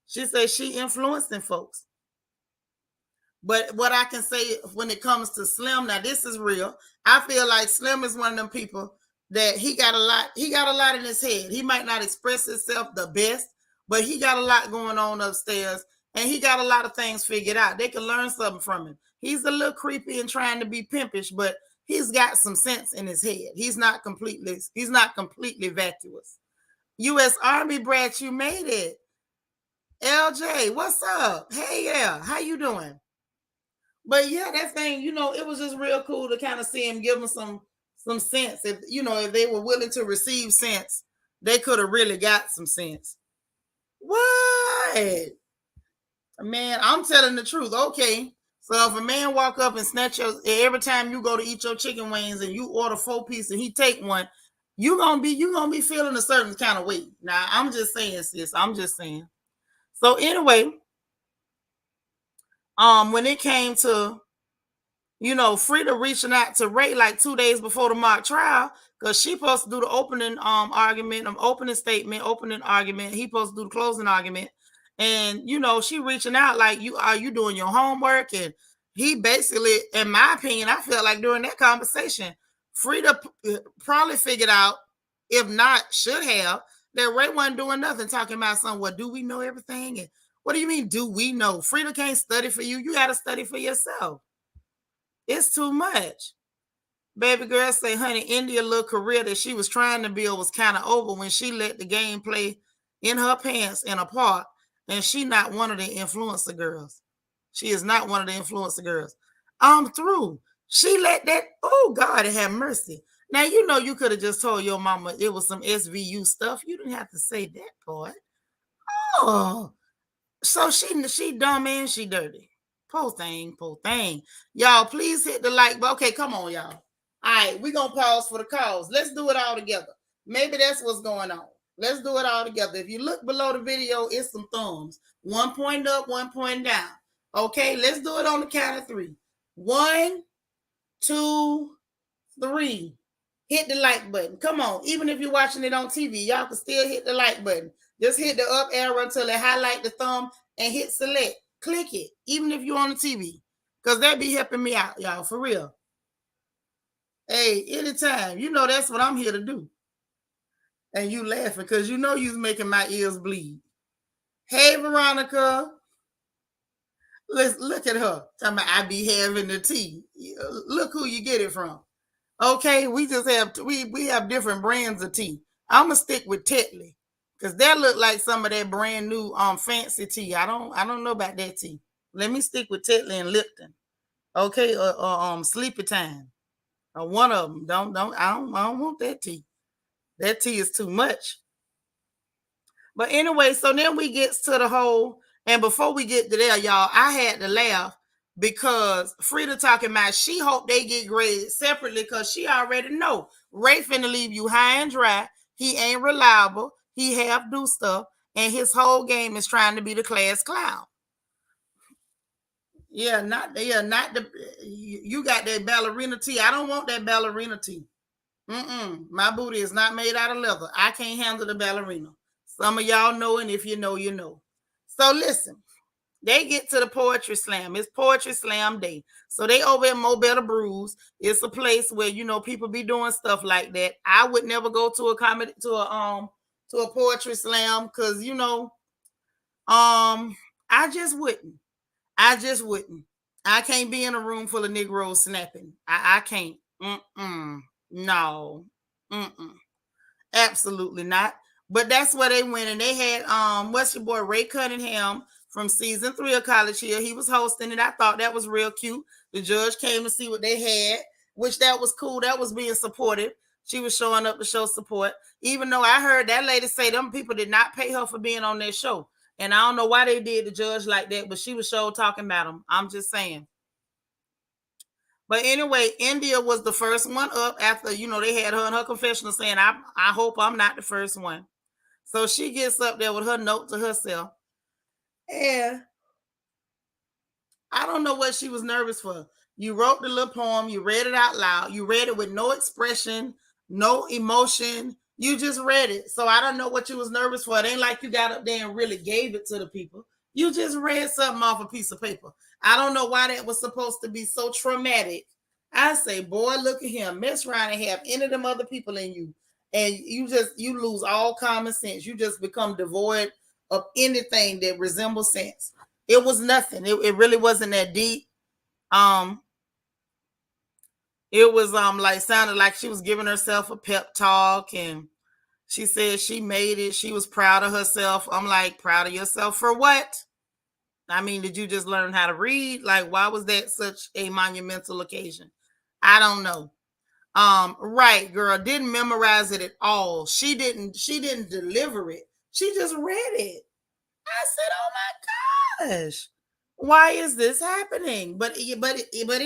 She say she influencing folks. But what I can say when it comes to Slim, now this is real. I feel like Slim is one of them people that he got a lot in his head. He might not express himself the best, but he got a lot going on upstairs. And he got a lot of things figured out. They can learn something from him. He's a little creepy and trying to be pimpish, but he's got some sense in his head. He's not completely vacuous. U.S. Army brat, you made it. LJ, what's up? Hey, yeah, how you doing? But yeah, that thing, it was just real cool to kind of see him give them some sense. If they were willing to receive sense, they could have really got some sense. What? Man, I'm telling the truth. Okay. So if a man walk up and snatch every time you go to eat your chicken wings and you order 4 pieces and he take one, you gonna be feeling a certain kind of way. Now, I'm just saying, sis. I'm just saying. So anyway, when it came to Frida reaching out to Ray like 2 days before the mock trial, because she supposed to do the opening argument, opening statement, opening argument. He supposed to do the closing argument. And she reaching out like, are you doing your homework? And he basically, in my opinion, I felt like during that conversation, Frida probably figured out, if not, should have, that Ray wasn't doing nothing, talking about something. Well, do we know everything? And what do you mean, do we know? Frida can't study for you. You got to study for yourself. It's too much. Baby girl say, honey, India little career that she was trying to build was kind of over when she let the game play in her pants and apart. And she not one of the influencer girls. She is not one of the influencer girls. I'm through. She let that, oh God, have mercy. Now, you could have just told your mama it was some SVU stuff. You didn't have to say that part. Oh, so she dumb and she dirty. Poor thing. Y'all, please hit the like button. Okay, come on, y'all. All right, we're going to pause for the cause. Let's do it all together. Maybe that's what's going on. Let's do it all together. If you look below the video, it's some thumbs. 1 point up, 1 point down. Okay, let's do it on the count of 3. 1, 2, 3. Hit the like button. Come on. Even if you're watching it on TV, y'all can still hit the like button. Just hit the up arrow until it highlight the thumb and hit select. Click it, even if you're on the TV. Because that be helping me out, y'all, for real. Hey, anytime. That's what I'm here to do. And you laughing because you're making my ears bleed. Hey, Veronica. Let's look at her. Talking about I be having the tea. Look who you get it from. Okay, we just have we have different brands of tea. I'm gonna stick with Tetley because that look like some of that brand new fancy tea. I don't know about that tea. Let me stick with Tetley and Lipton. Okay, Sleepy Time. One of them. I don't want that tea. That tea is too much. But anyway, so then we get to the whole, and before we get to there, y'all, I had to laugh because Frida talking about she hope they get graded separately because she already know Ray finna leave you high and dry. He ain't reliable. He half do stuff, and his whole game is trying to be the class clown. Not the you got that ballerina tee. I don't want that ballerina tee. My booty is not made out of leather. I can't handle the ballerina. Some of y'all know, and if you know, you know. So listen, they get to the poetry slam. It's poetry slam day. So they over at Mo Better Brews. It's a place where people be doing stuff like that. I would never go to a comedy to a poetry slam because I just wouldn't. I just wouldn't. I can't be in a room full of Negroes snapping. I can't. No. Mm-mm. Absolutely not. But that's where they went, and they had what's your boy Ray Cunningham from season 3 of College Hill. He was hosting it. I thought that was real cute. The judge came to see what they had, which that was cool. That was being supportive. She was showing up to show support, even though I heard that lady say them people did not pay her for being on their show. And I don't know why they did the judge like that, but she was sure talking about them. I'm just saying. But anyway, India was the first one up after, they had her in her confessional saying, I hope I'm not the first one. So she gets up there with her note to herself. And I don't know what she was nervous for. You wrote the little poem, you read it out loud, you read it with no expression, no emotion. You just read it. So I don't know what you was nervous for. It ain't like you got up there and really gave it to the people. You just read something off a piece of paper. I don't know why that was supposed to be so traumatic. I say, boy, look at him. Mess around and have any of them other people in you. And you lose all common sense. You just become devoid of anything that resembles sense. It was nothing. It really wasn't that deep. Um, it was like sounded like she was giving herself a pep talk, and she said she made it. She was proud of herself. I'm like, proud of yourself for what? I mean, did you just learn how to read? Like, why was that such a monumental occasion? I don't know. Right, girl, didn't memorize it at all. She didn't deliver it. She just read it. I said, "Oh my gosh, why is this happening?" But it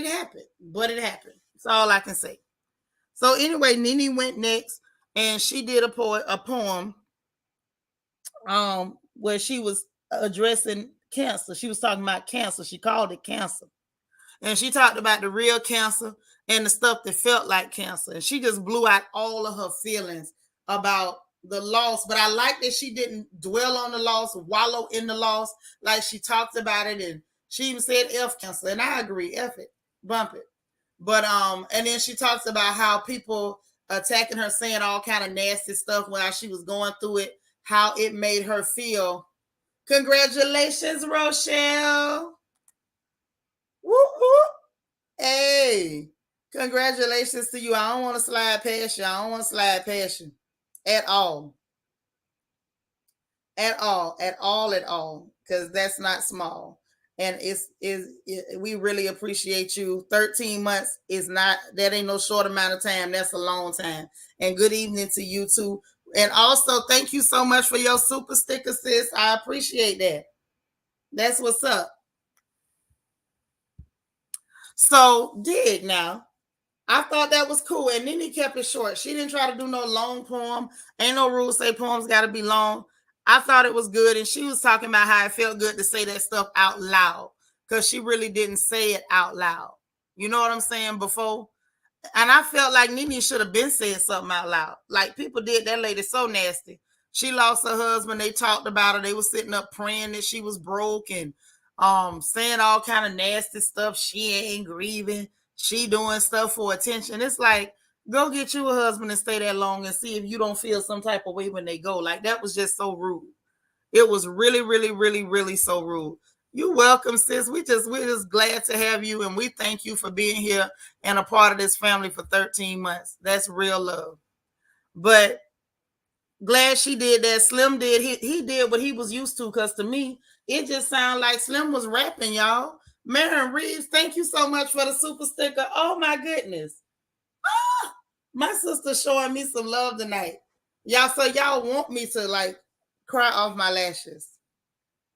happened. But it happened. That's all I can say. So anyway, Nene went next, and she did a poem, where she was addressing cancer. She was talking about cancer. She called it cancer, and she talked about the real cancer and the stuff that felt like cancer. And she just blew out all of her feelings about the loss. But I like that she didn't dwell on the loss, wallow in the loss, like she talked about it. And she even said F cancer. And I agree, F it, bump it. But and then she talks about how people attacking her, saying all kind of nasty stuff while she was going through it, how it made her feel. Congratulations, Rochelle. Whoop, whoop. Hey, congratulations to you. I don't want to slide past you. I don't want to slide past you at all. At all. At all. At all. Because that's not small. And we really appreciate you. 13 months is not, that ain't no short amount of time. That's a long time. And good evening to you too. And also, thank you so much for your super sticker, sis. I appreciate that. That's what's up. So, dig now. I thought that was cool. And then he kept it short. She didn't try to do no long poem. Ain't no rule say poems got to be long. I thought it was good. And she was talking about how it felt good to say that stuff out loud because she really didn't say it out loud. You know what I'm saying? Before. And I felt like Nene should have been saying something out loud. Like people did that lady so nasty. She lost her husband. They talked about her. They were sitting up praying that she was broke and saying all kind of nasty stuff. She ain't grieving. She doing stuff for attention. It's like, go get you a husband and stay that long and see if you don't feel some type of way when they go. Like that was just so rude. It was really, really, really, really so rude. You welcome, sis. We're just glad to have you, and we thank you for being here and a part of this family for 13 months. That's real love. But glad she did that. Slim did. He did what he was used to. Cause to me, it just sounded like Slim was rapping, y'all. Maren Reeves, thank you so much for the super sticker. Oh my goodness. My sister showing me some love tonight. Y'all, so y'all want me to like cry off my lashes.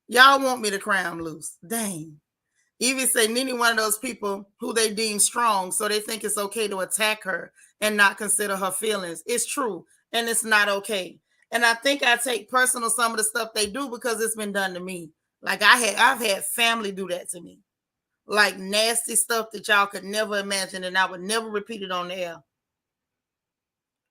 Y'all want me to cry them loose. Dang. Evie say Nene one of those people who they deem strong, so they think it's okay to attack her and not consider her feelings. It's true, and it's not okay. And I think I take personal some of the stuff they do because it's been done to me. Like I've had family do that to me. Like nasty stuff that y'all could never imagine, and I would never repeat it on the air.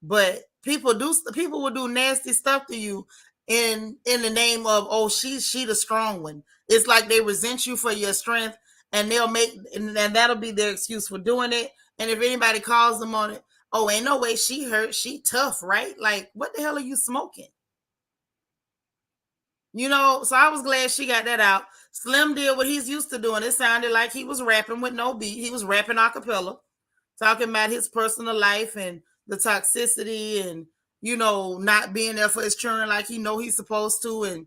But people will do nasty stuff to you in the name of, oh, she the strong one. It's like they resent you for your strength, and they'll make and that'll be their excuse for doing it. And if anybody calls them on it, oh, ain't no way she hurt, she tough, right? Like, what the hell are you smoking? So I was glad she got that out. Slim did what he's used to doing. It sounded like he was rapping with no beat. He was rapping a cappella, talking about his personal life and the toxicity and not being there for his children like he's supposed to, and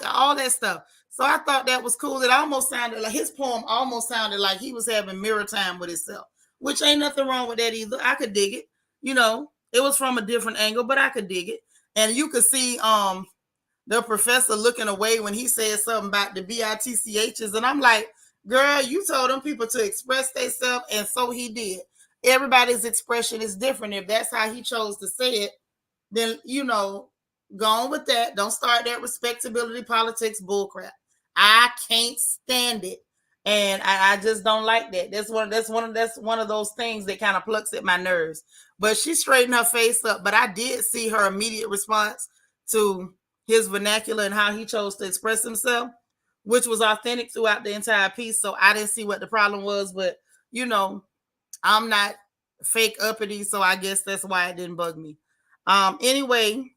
all that stuff. So I thought that was cool. It almost sounded like his poem almost sounded like he was having mirror time with himself, which ain't nothing wrong with that either. I could dig it. It was from a different angle, but I could dig it. And you could see the professor looking away when he said something about the BITCHs. And I'm like, girl, you told them people to express themselves, and so he did. Everybody's expression is different. If that's how he chose to say it, then, go on with that. Don't start that respectability politics bullcrap. I can't stand it. And I just don't like that. That's one of those things that kind of plucks at my nerves. But she straightened her face up. But I did see her immediate response to his vernacular and how he chose to express himself, which was authentic throughout the entire piece. So I didn't see what the problem was, but I'm not fake uppity, so I guess that's why it didn't bug me. Anyway,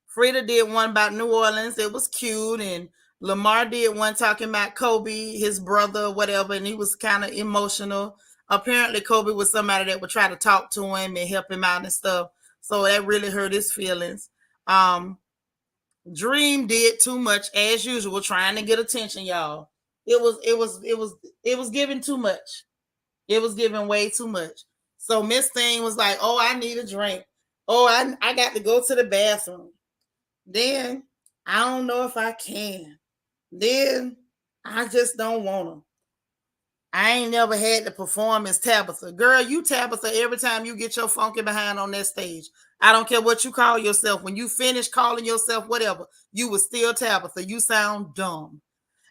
Frida did one about New Orleans. It was cute, and Lamar did one talking about Kobe, his brother, whatever, and he was kind of emotional. Apparently, Kobe was somebody that would try to talk to him and help him out and stuff. So that really hurt his feelings. Dream did too much as usual, trying to get attention, y'all. It was giving too much. It was giving way too much. So Miss Thing was like, "Oh, I need a drink. Oh, I got to go to the bathroom. Then I don't know if I can. Then I just don't want to. I ain't never had to perform as Tabitha. Girl, you Tabitha every time you get your funky behind on that stage. I don't care what you call yourself. When you finish calling yourself whatever, you was still Tabitha. You sound dumb.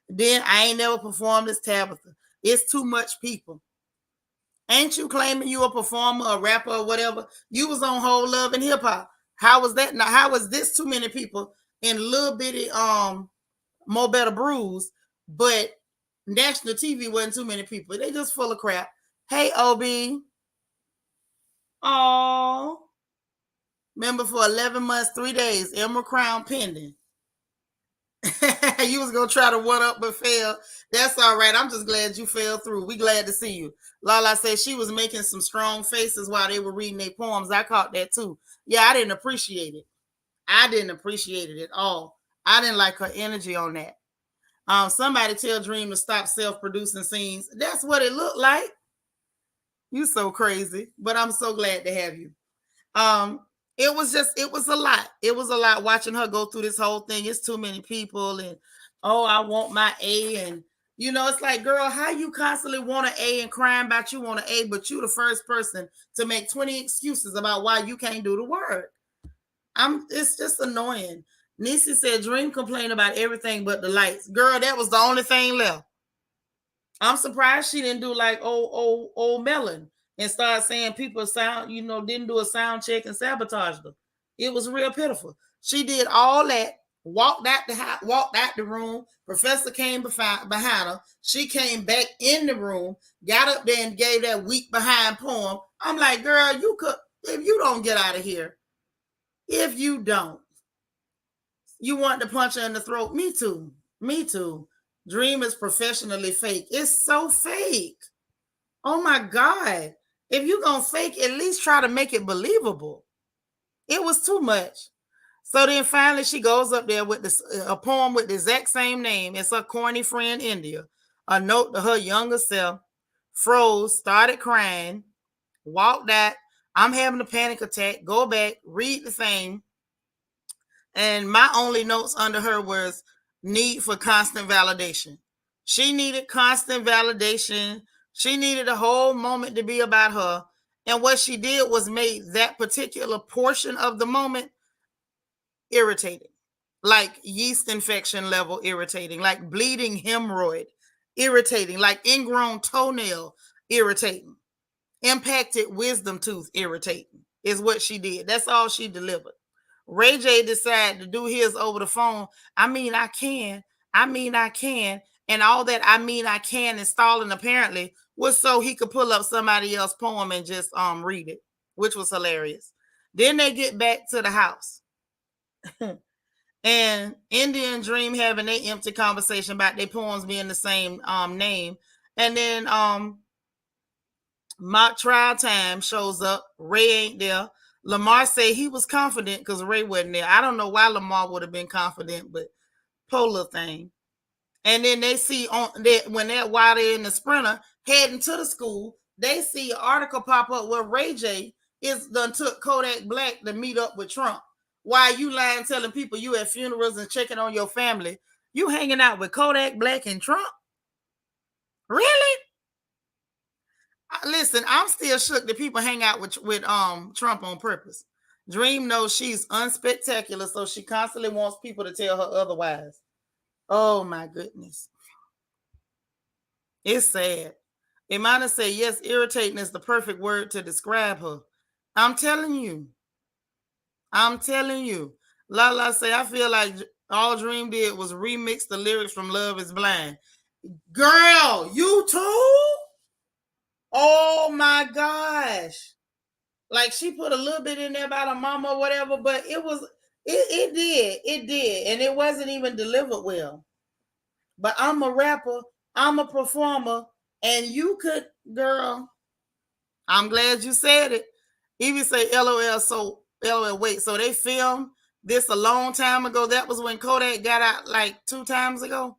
Then I ain't never performed as Tabitha. It's too much people. Ain't you claiming you a performer, a rapper, or whatever? You was on Whole Love and Hip Hop. How was that? Now, how was this too many people in little bitty Mo Better Brews, but national TV wasn't too many people? They just full of crap. Hey, OB. Oh, member for 11 months, 3 days, Emerald Crown pending. You was gonna try to one up but fail. That's all right. I'm just glad you fell through. We glad to see you. Lala said she was making some strong faces while they were reading their poems. I caught that too. Yeah, I didn't appreciate it. I didn't appreciate it at all. I didn't like her energy on that. Somebody tell Dream to stop self-producing scenes. That's what it looked like. You so crazy, but I'm so glad to have you. It was a lot. It was a lot watching her go through this whole thing. It's too many people, and oh, I want my A, and it's like, girl, how you constantly want an A and crying about you want an A, but you the first person to make 20 excuses about why you can't do the work. It's just annoying. Nisi said Dream complained about everything but the lights. Girl, that was the only thing left. I'm surprised she didn't do like old Melon and start saying people sound, didn't do a sound check and sabotaged her. It was real pitiful. She did all that, walked out the room. Professor came behind her. She came back in the room, got up there and gave that weak behind poem. I'm like, girl, you could, if you don't get out of here, if you don't, you want to punch her in the throat. Me too. Me too. Dream is professionally fake. It's so fake. Oh my God. If you gonna fake, at least try to make it believable. It was too much. So then finally she goes up there with this a poem with the exact same name. It's her corny friend India. A note to her younger self. Froze, started crying, walked out. I'm having a panic attack. Go back, read the thing. And my only notes under her was need for constant validation. She needed constant validation. She needed a whole moment to be about her. And what she did was made that particular portion of the moment irritating, like yeast infection level irritating, like bleeding hemorrhoid irritating, like ingrown toenail irritating, impacted wisdom tooth irritating is what she did. That's all she delivered. Ray J decided to do his over the phone. I mean, I can. I mean, I can. And all that I mean, I can installing apparently was so he could pull up somebody else's poem and just read it, which was hilarious. Then they get back to the house. And Indian Dream having a empty conversation about their poems being the same name. And then Mock Trial Time shows up. Ray ain't there. Lamar say he was confident because Ray wasn't there. I don't know why Lamar would have been confident, but polar thing. And then they see on that when that while they're in the Sprinter heading to the school, they see an article pop up where Ray J is done took Kodak Black to meet up with Trump. Why you lying telling people you at funerals and checking on your family? You hanging out with Kodak Black and Trump? Really? Listen, I'm still shook that people hang out with Trump on purpose. Dream knows she's unspectacular, so she constantly wants people to tell her otherwise. Oh my goodness. It's sad. Imana said, yes, irritating is the perfect word to describe her. I'm telling you. I'm telling you. Lala say, I feel like all Dream did was remix the lyrics from Love is Blind. Girl, you too? Oh my gosh. Like she put a little bit in there about her mama or whatever, but it did. And it wasn't even delivered well. But I'm a rapper, I'm a performer, and you could, girl. I'm glad you said it. Even say LOL, so LOL, wait, so they filmed this a long time ago. That was when Kodak got out like 2 times ago.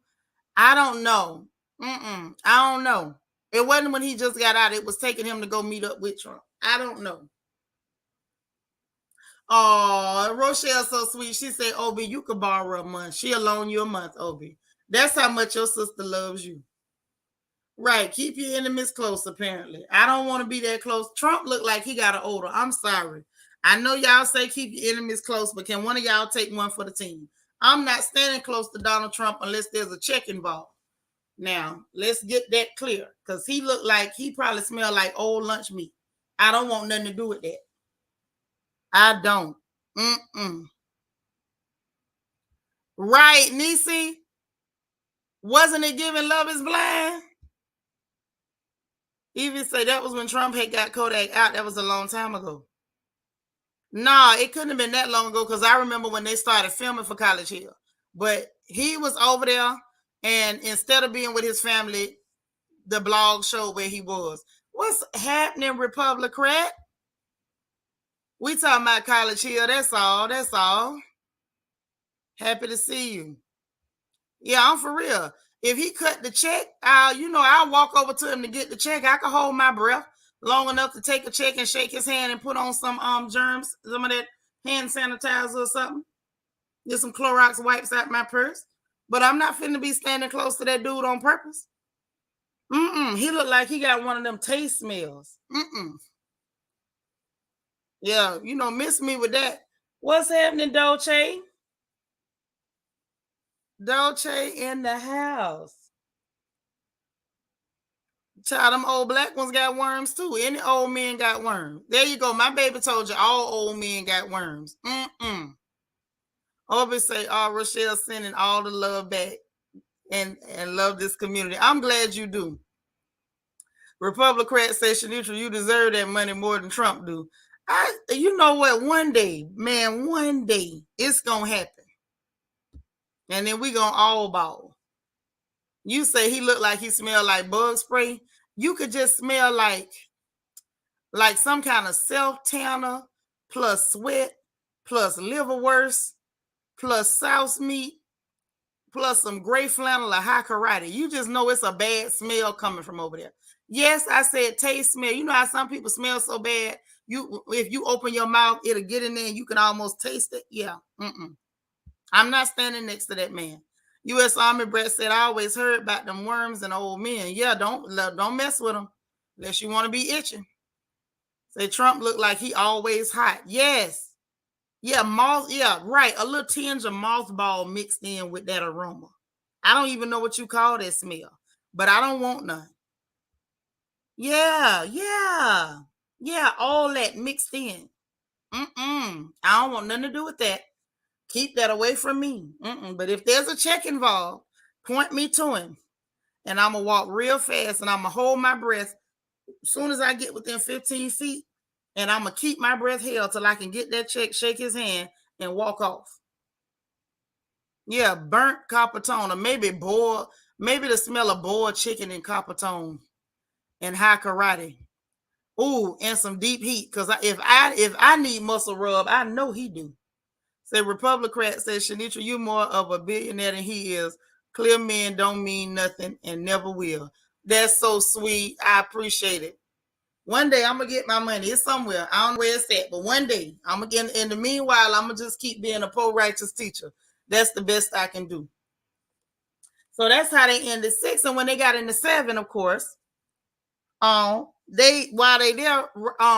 I don't know. I don't know. It wasn't when he just got out. It was taking him to go meet up with Trump. I don't know. Oh, Rochelle's so sweet. She said, Obi, you could borrow a month. She'll loan you a month, Obi. That's how much your sister loves you. Right. Keep your enemies close, apparently. I don't want to be that close. Trump looked like he got an older. I'm sorry. I know y'all say keep your enemies close, but can one of y'all take one for the team? I'm not standing close to Donald Trump unless there's a check involved. Now, let's get that clear because he looked like he probably smelled like old lunch meat. I don't want nothing to do with that. I don't. Right, Nisi? Wasn't it giving Love is Blind? Even say that was when Trump had got Kodak out. That was a long time ago. No, it couldn't have been that long ago because I remember when they started filming for College Hill. But he was over there, and instead of being with his family, the blog showed where he was. What's happening, Republican? We talking about College Hill. That's all. That's all. Happy to see you. Yeah, I'm for real. If he cut the check, I'll walk over to him to get the check. I can hold my breath long enough to take a check and shake his hand and put on some germs, some of that hand sanitizer or something. Get some Clorox wipes out my purse. But I'm not finna be standing close to that dude on purpose. He looked like he got one of them taste smells. Yeah, miss me with that. What's happening, Dolce? Dolce in the house. Child, them old black ones got worms too. Any old men got worms. There you go. My baby told you all old men got worms. Always say, Rochelle sending all the love back and love this community. I'm glad you do. Republican says, Seanitra, you deserve that money more than Trump do. You know what? One day, it's going to happen. and then we gonna all ball. You say he looked like he smelled like bug spray. You could just smell like some kind of self tanner plus sweat plus liverwurst plus souse meat plus some gray flannel or high karate. You just know it's a bad smell coming from over there. Yes, I said taste smell. You know how some people smell so bad. If you open your mouth, it'll get in there and you can almost taste it. Yeah. I'm not standing next to that man. U.S. Army Brett said, I always heard about them worms and old men. Yeah, don't mess with them unless you want to be itching. Say Trump looked like he always hot. Yes. Yeah, moth. Yeah, right. A little tinge of mothball mixed in with that aroma. I don't even know what you call that smell, but I don't want none. Yeah, yeah, yeah. All that mixed in. I don't want nothing to do with that. Keep that away from me. But if there's a check involved, point me to him, and I'm gonna walk real fast, and I'm gonna hold my breath as soon as I get within 15 feet, and I'm gonna keep my breath held till I can get that check, shake his hand, and walk off. Yeah, burnt copper tone, or maybe boiled, maybe the smell of boiled chicken and copper tone and high karate. Ooh, and some deep heat. Cause if I need muscle rub, I know he do. Say Republican says Seanitra, you more of a billionaire than he is. Clear men don't mean nothing and never will. That's so sweet. I appreciate it. One day I'm gonna get my money. It's somewhere. I don't know where it's at, but one day I'm gonna get. In the meanwhile, I'm gonna just keep being a poor righteous teacher. That's the best I can do. So that's how they ended 6. And when they got into 7, of course, they while they there,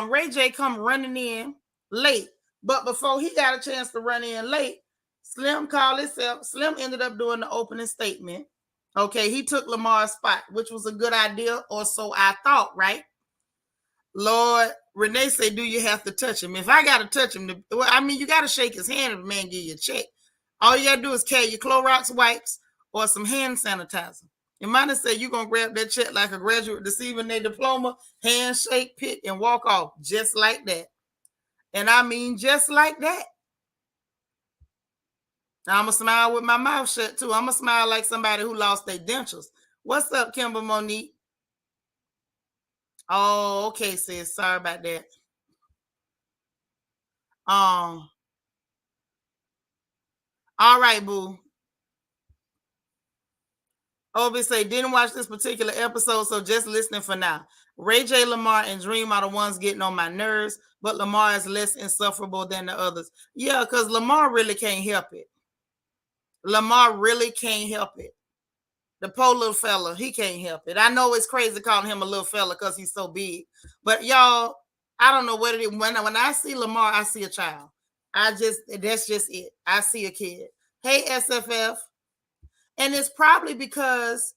Ray J come running in late. But before he got a chance to run in late, Slim called himself. Slim ended up doing the opening statement. Okay, he took Lamar's spot, which was a good idea, or so I thought, right? Lord, Renee said, do you have to touch him? If I got to touch him, you got to shake his hand if the man give you a check. All you got to do is carry your Clorox wipes or some hand sanitizer. You might have said you're going to grab that check like a graduate receiving their diploma, handshake, pick, and walk off just like that. And I mean just like that. I'm going to smile with my mouth shut, too. I'm going to smile like somebody who lost their dentures. What's up, Kimber Monique? Oh, okay, sis. Sorry about that. All right, boo. Obi say, didn't watch this particular episode, so just listening for now. Ray J, Lamar, and Dream are the ones getting on my nerves, but Lamar is less insufferable than the others. Yeah, because Lamar really can't help it. Lamar really can't help it. The poor little fella, he can't help it. I know it's crazy calling him a little fella because he's so big. But y'all, I don't know what it is. When I see Lamar, I see a child. That's just it. I see a kid. Hey, SFF. And it's probably because,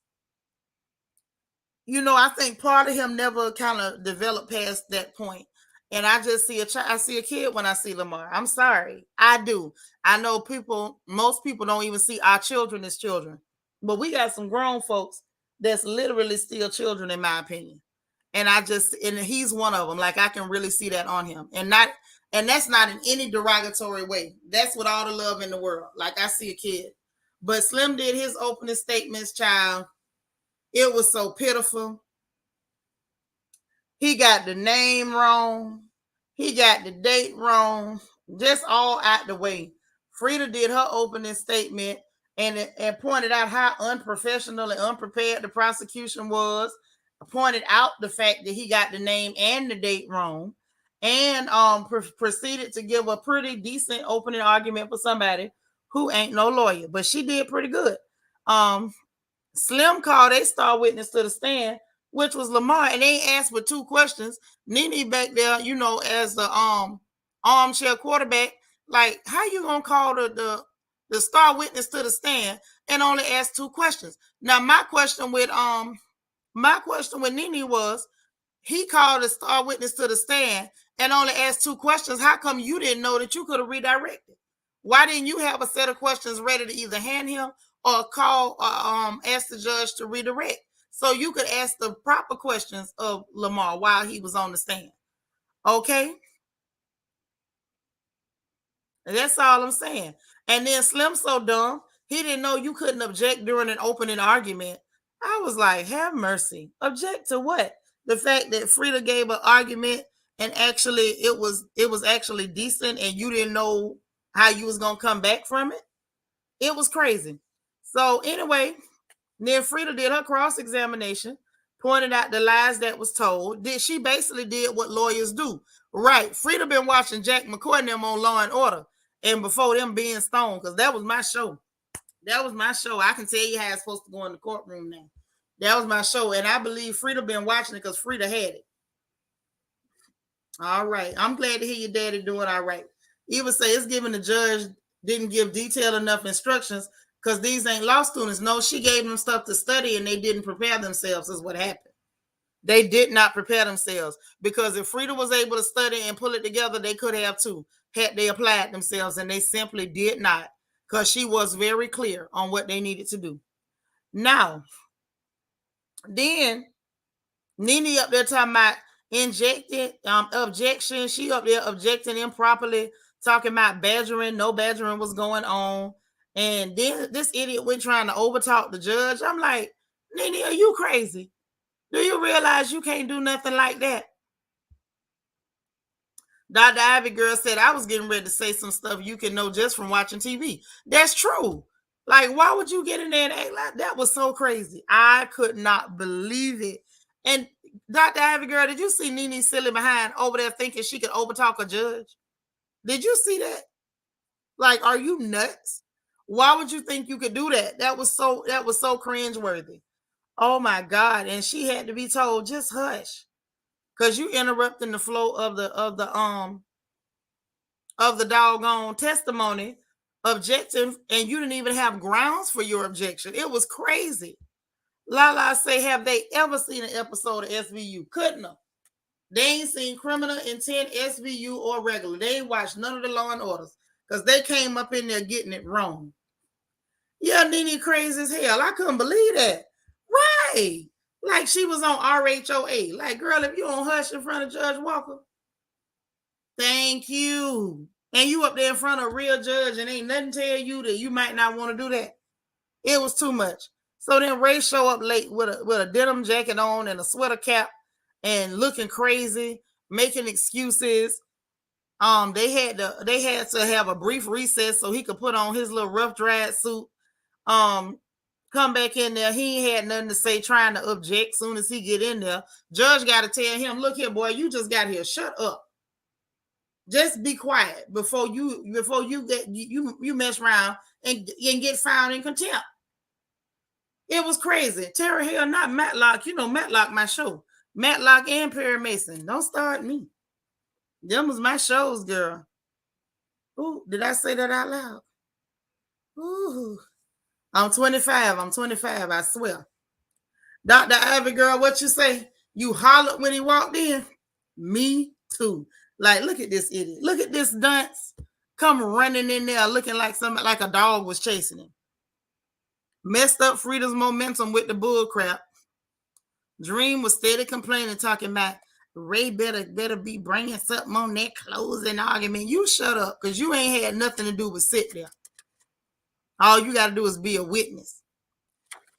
I think part of him never kind of developed past that point. And I just see I see a kid when I see Lamar. I'm sorry. I do. I know most people don't even see our children as children. But we got some grown folks that's literally still children, in my opinion. And he's one of them. Like, I can really see that on him. And that's not in any derogatory way. That's with all the love in the world. Like, I see a kid. But Slim did his opening statements, child. It was so pitiful. He got the name wrong. He got the date wrong. Just all out the way. Frida did her opening statement and pointed out how unprofessional and unprepared the prosecution was. Pointed out the fact that he got the name and the date wrong. And proceeded to give a pretty decent opening argument for somebody who ain't no lawyer. But she did pretty good. Slim called a star witness to the stand, which was Lamar, and they asked with 2 questions. Nene back there, as the armchair quarterback, like, how you gonna call the star witness to the stand and only ask 2 questions? Now, my question with Nene was, he called a star witness to the stand and only asked 2 questions. How come you didn't know that you could have redirected? Why didn't you have a set of questions ready to either hand him or call ask the judge to redirect so you could ask the proper questions of Lamar while he was on the stand? Okay? That's all I'm saying. And then Slim so dumb, He didn't know you couldn't object during an opening argument. I was like, have mercy. Object to what? The fact that Frida gave an argument and actually it was actually decent and you didn't know how you was gonna come back from it. It was crazy. So anyway, then Frida did her cross-examination, pointed out the lies that was told. She basically did what lawyers do. Right. Frida been watching Jack McCoy and them on Law and Order and before them being stoned, because that was my show. That was my show. I can tell you how it's supposed to go in the courtroom now. That was my show. And I believe Frida been watching it because Frida had it. All right. I'm glad to hear your daddy doing all right. Even say it's given the judge didn't give detailed enough instructions because these ain't law students. No, she gave them stuff to study and they didn't prepare themselves is what happened. They did not prepare themselves because if Frida was able to study and pull it together, they could have too, had they applied themselves, and they simply did not because she was very clear on what they needed to do. Now, then Nene up there talking about injecting objection. She up there objecting improperly, talking about badgering. No badgering was going on. And then this idiot went trying to overtalk the judge. I'm like, Nene, are you crazy? Do you realize you can't do nothing like that? Dr. Ivy girl said I was getting ready to say some stuff you can know just from watching TV. That's true. Like, why would you get in there and act like that? Was so crazy. I could not believe it. And Dr. Ivy girl, did you see Nene silly behind over there thinking she could overtalk a judge? Did you see that? Like, are you nuts? Why would you think you could do that? That was so cringeworthy. Oh my God. And she had to be told, just hush. Because you interrupting the flow of the doggone testimony, objecting, and you didn't even have grounds for your objection. It was crazy. Lala say, have they ever seen an episode of SVU? Couldn't have. They ain't seen Criminal Intent, SVU, or regular. They ain't watched none of the Law and Orders because they came up in there getting it wrong. Yeah, Nene crazy as hell. I couldn't believe that. Right. Like she was on RHOA. Like, girl, if you don't hush in front of Judge Walker, thank you. And you up there in front of a real judge and ain't nothing tell you that you might not want to do that. It was too much. So then Ray show up late with a denim jacket on and a sweater cap and looking crazy, making excuses. They had to have a brief recess so he could put on his little rough dried suit. Come back in there. He ain't had nothing to say, trying to object. Soon as he get in there, judge got to tell him, look here, boy, you just got here. Shut up. Just be quiet before you get you mess around and get found in contempt. It was crazy. Terry Hill, not Matlock. You know Matlock, my show. Matlock and Perry Mason. Don't start me. Them was my shows, girl. Ooh, did I say that out loud? Ooh. I'm 25. I swear. Dr. Ivy girl, what you say? You hollered when he walked in? Me too. Like, look at this idiot. Look at this dunce. Come running in there looking like like a dog was chasing him. Messed up Frida's momentum with the bull crap. Dream was steady complaining, talking about Ray better be bringing something on that closing argument. You shut up, because you ain't had nothing to do but sit there. All you got to do is be a witness.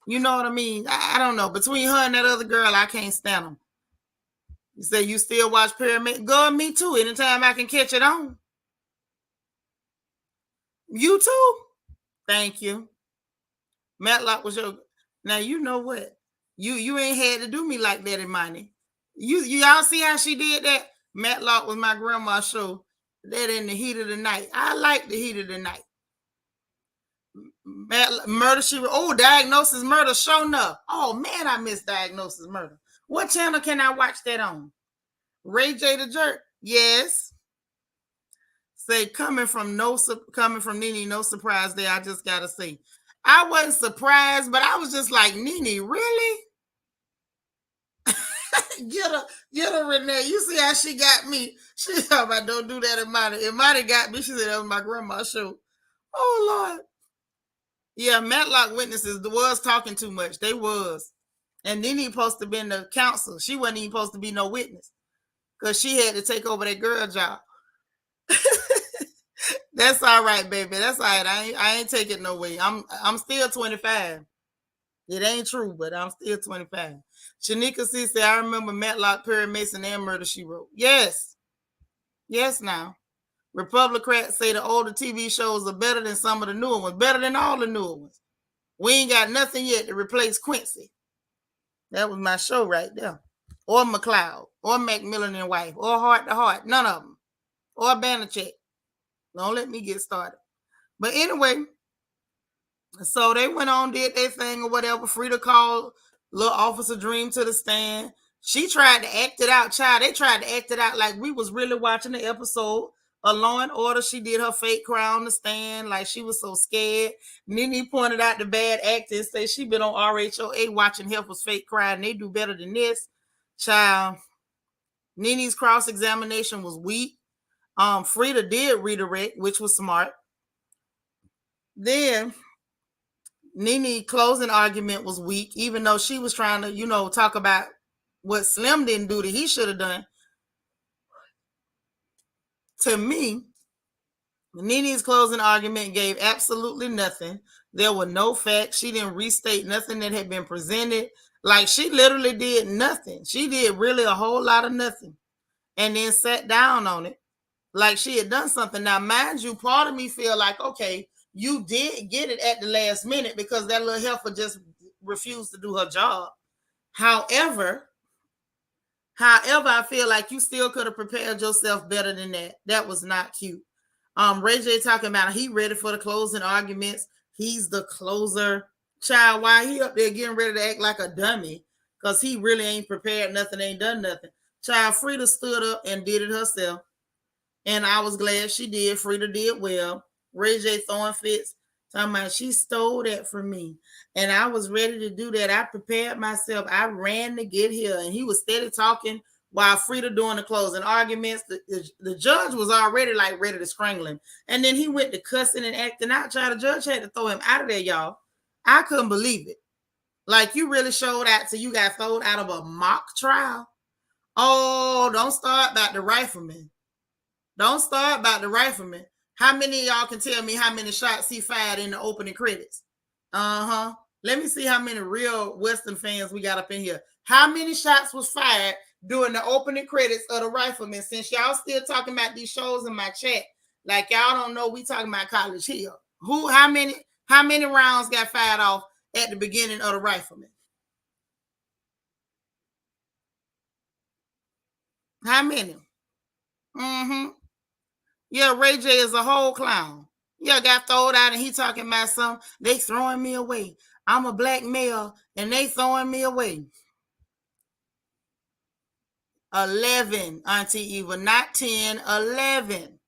You know what I mean? I don't know. Between her and that other girl, I can't stand them. You say you still watch Pyramid? Go, me too. Anytime I can catch it on. You too? Thank you. Matlock was your... Now, you know what? You ain't had to do me like that in money. Y'all see how she did that? Matlock was my grandma's show. That in the heat of the night. I like the heat of the night. Murder, Diagnosis Murder, show enough. Oh man, I miss Diagnosis Murder. What channel can I watch that on? Ray J the Jerk. Yes. Say coming from Nene, no surprise there. I just gotta say, I wasn't surprised, but I was just like, Nene, really? Get her, Renee. You see how she got me? She talking about don't do that, Imani. Imani got me. She said that was my grandma's show. Oh Lord. Yeah, Matlock witnesses was talking too much. They was. And Nene supposed to be in the counsel. She wasn't even supposed to be no witness because she had to take over that girl job. That's all right, baby. That's all right. I ain't taking no way. I'm still 25. It ain't true, but I'm still 25. Shanika C said, I remember Matlock, Perry Mason, and Murder, She Wrote. Yes. Yes, now. Republicans say the older TV shows are better than some of the newer ones, better than all the newer ones. We ain't got nothing yet to replace Quincy. That was my show right there. Or McLeod, or Macmillan and Wife, or Heart to Heart. None of them. Or Banachek. Don't let me get started. But anyway, so they went on, did their thing or whatever. Frida called little Officer Dream to the stand. She tried to act it out, child. They tried to act it out like we was really watching the episode of Law and Order. She did her fake cry on the stand like she was so scared. Nene pointed out the bad acting, say she been on RHOA watching Helper's fake cry, and they do better than this. Child, Nene's cross-examination was weak. Frida did redirect, which was smart. Then Nene closing argument was weak, even though she was trying to, talk about what Slim didn't do that he should have done. To me, Nene's closing argument gave absolutely nothing. There were no facts. She didn't restate nothing that had been presented. Like, she literally did nothing. She did really a whole lot of nothing. And then sat down on it like she had done something. Now, mind you, part of me feel like, okay, you did get it at the last minute because that little heifer just refused to do her job. However, I feel like you still could have prepared yourself better than that. That was not cute. Ray J talking about he ready for the closing arguments. He's the closer. Child, why he up there getting ready to act like a dummy? Because he really ain't prepared nothing, ain't done nothing. Child, Frida stood up and did it herself. And I was glad she did. Frida did well. Ray J throwing fits. Talking about she stole that from me. And I was ready to do that. I prepared myself. I ran to get here. And he was steady talking while Frida doing the closing arguments. The judge was already like ready to strangle him. And then he went to cussing and acting out. Child, the judge had to throw him out of there, y'all. I couldn't believe it. Like, you really showed out till you got thrown out of a mock trial. Oh, don't start about the rifleman. Don't start about the rifleman. How many of y'all can tell me how many shots he fired in the opening credits? Let me see how many real Western fans we got up in here. How many shots was fired during the opening credits of the rifleman? Since y'all still talking about these shows in my chat, like y'all don't know we talking about College Hill. How many rounds got fired off at the beginning of the rifleman? How many? Yeah, Ray J is a whole clown. Yeah, got thrown out and he talking about some, they throwing me away. I'm a black male and they throwing me away. 11, Auntie Eva, not 10, 11.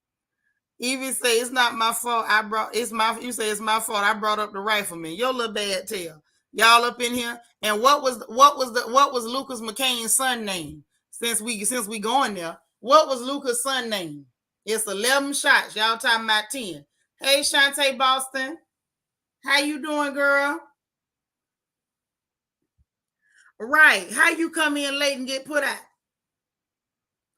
Evie say it's not my fault. You say it's my fault. I brought up the rifleman. Your little bad tail. Y'all up in here. And what was Lucas McCain's son name? Since we going there, what was Lucas' son name? It's 11 shots. Y'all talking about 10. Hey, Shantae Boston. How you doing, girl? Right. How you come in late and get put out?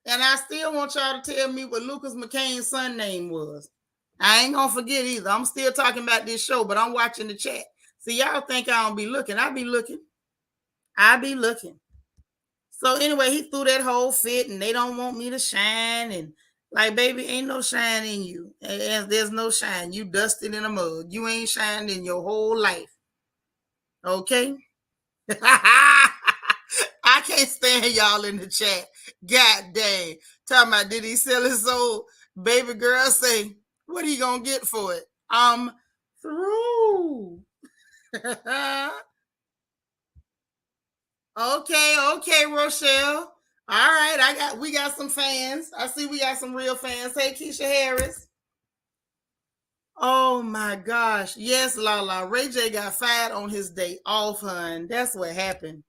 And I still want y'all to tell me what Lucas McCain's son name was. I ain't gonna forget either. I'm still talking about this show, but I'm watching the chat. See, y'all think I don't be looking. I be looking. So anyway, he threw that whole fit and they don't want me to shine. And like, baby, ain't no shine in you. And there's no shine. You dusted in a mug. You ain't shined in your whole life. Okay? I can't stand y'all in the chat. God dang. Talking about, did he sell his soul? Baby girl say, what are you going to get for it? I'm through. Okay, Rochelle. All right, we got some fans. I see we got some real fans. Hey, Keisha Harris. Oh my gosh. Yes, Lala. Ray J got fired on his day off, hun. That's what happened.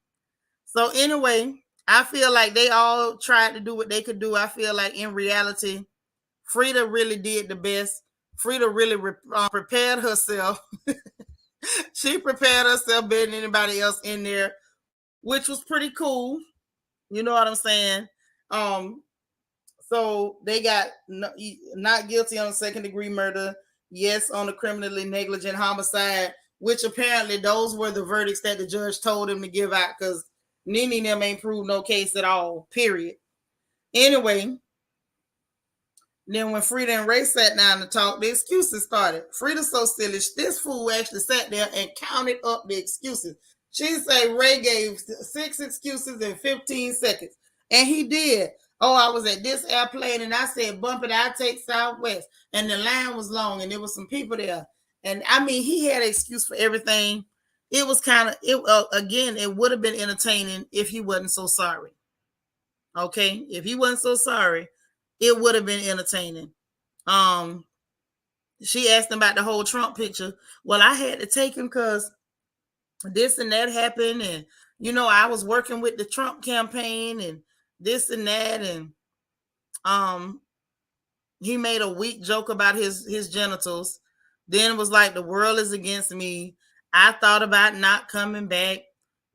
So anyway, I feel like they all tried to do what they could do. I feel like in reality, Frida really did the best. Frida really prepared herself. She prepared herself better than anybody else in there, which was pretty cool. You know what I'm saying? So they got not guilty on second degree murder, yes on the criminally negligent homicide, which apparently those were the verdicts that the judge told him to give out because Nene and them ain't proved no case at all, period. Anyway, then when Frida and Ray sat down to talk, the excuses started. Frida's so silly. This fool actually sat there and counted up the excuses. She said Ray gave 6 excuses in 15 seconds. And he did. Oh, I was at this airplane and I said, bump it, I take Southwest. And the line was long and there was some people there. And I mean, he had an excuse for everything. It was kind of, again, it would have been entertaining if he wasn't so sorry. Okay? If he wasn't so sorry, it would have been entertaining. She asked him about the whole Trump picture. Well, I had to take him because this and that happened, and I was working with the Trump campaign and this and that, and he made a weak joke about his genitals. Then it was like the world is against me. I thought about not coming back.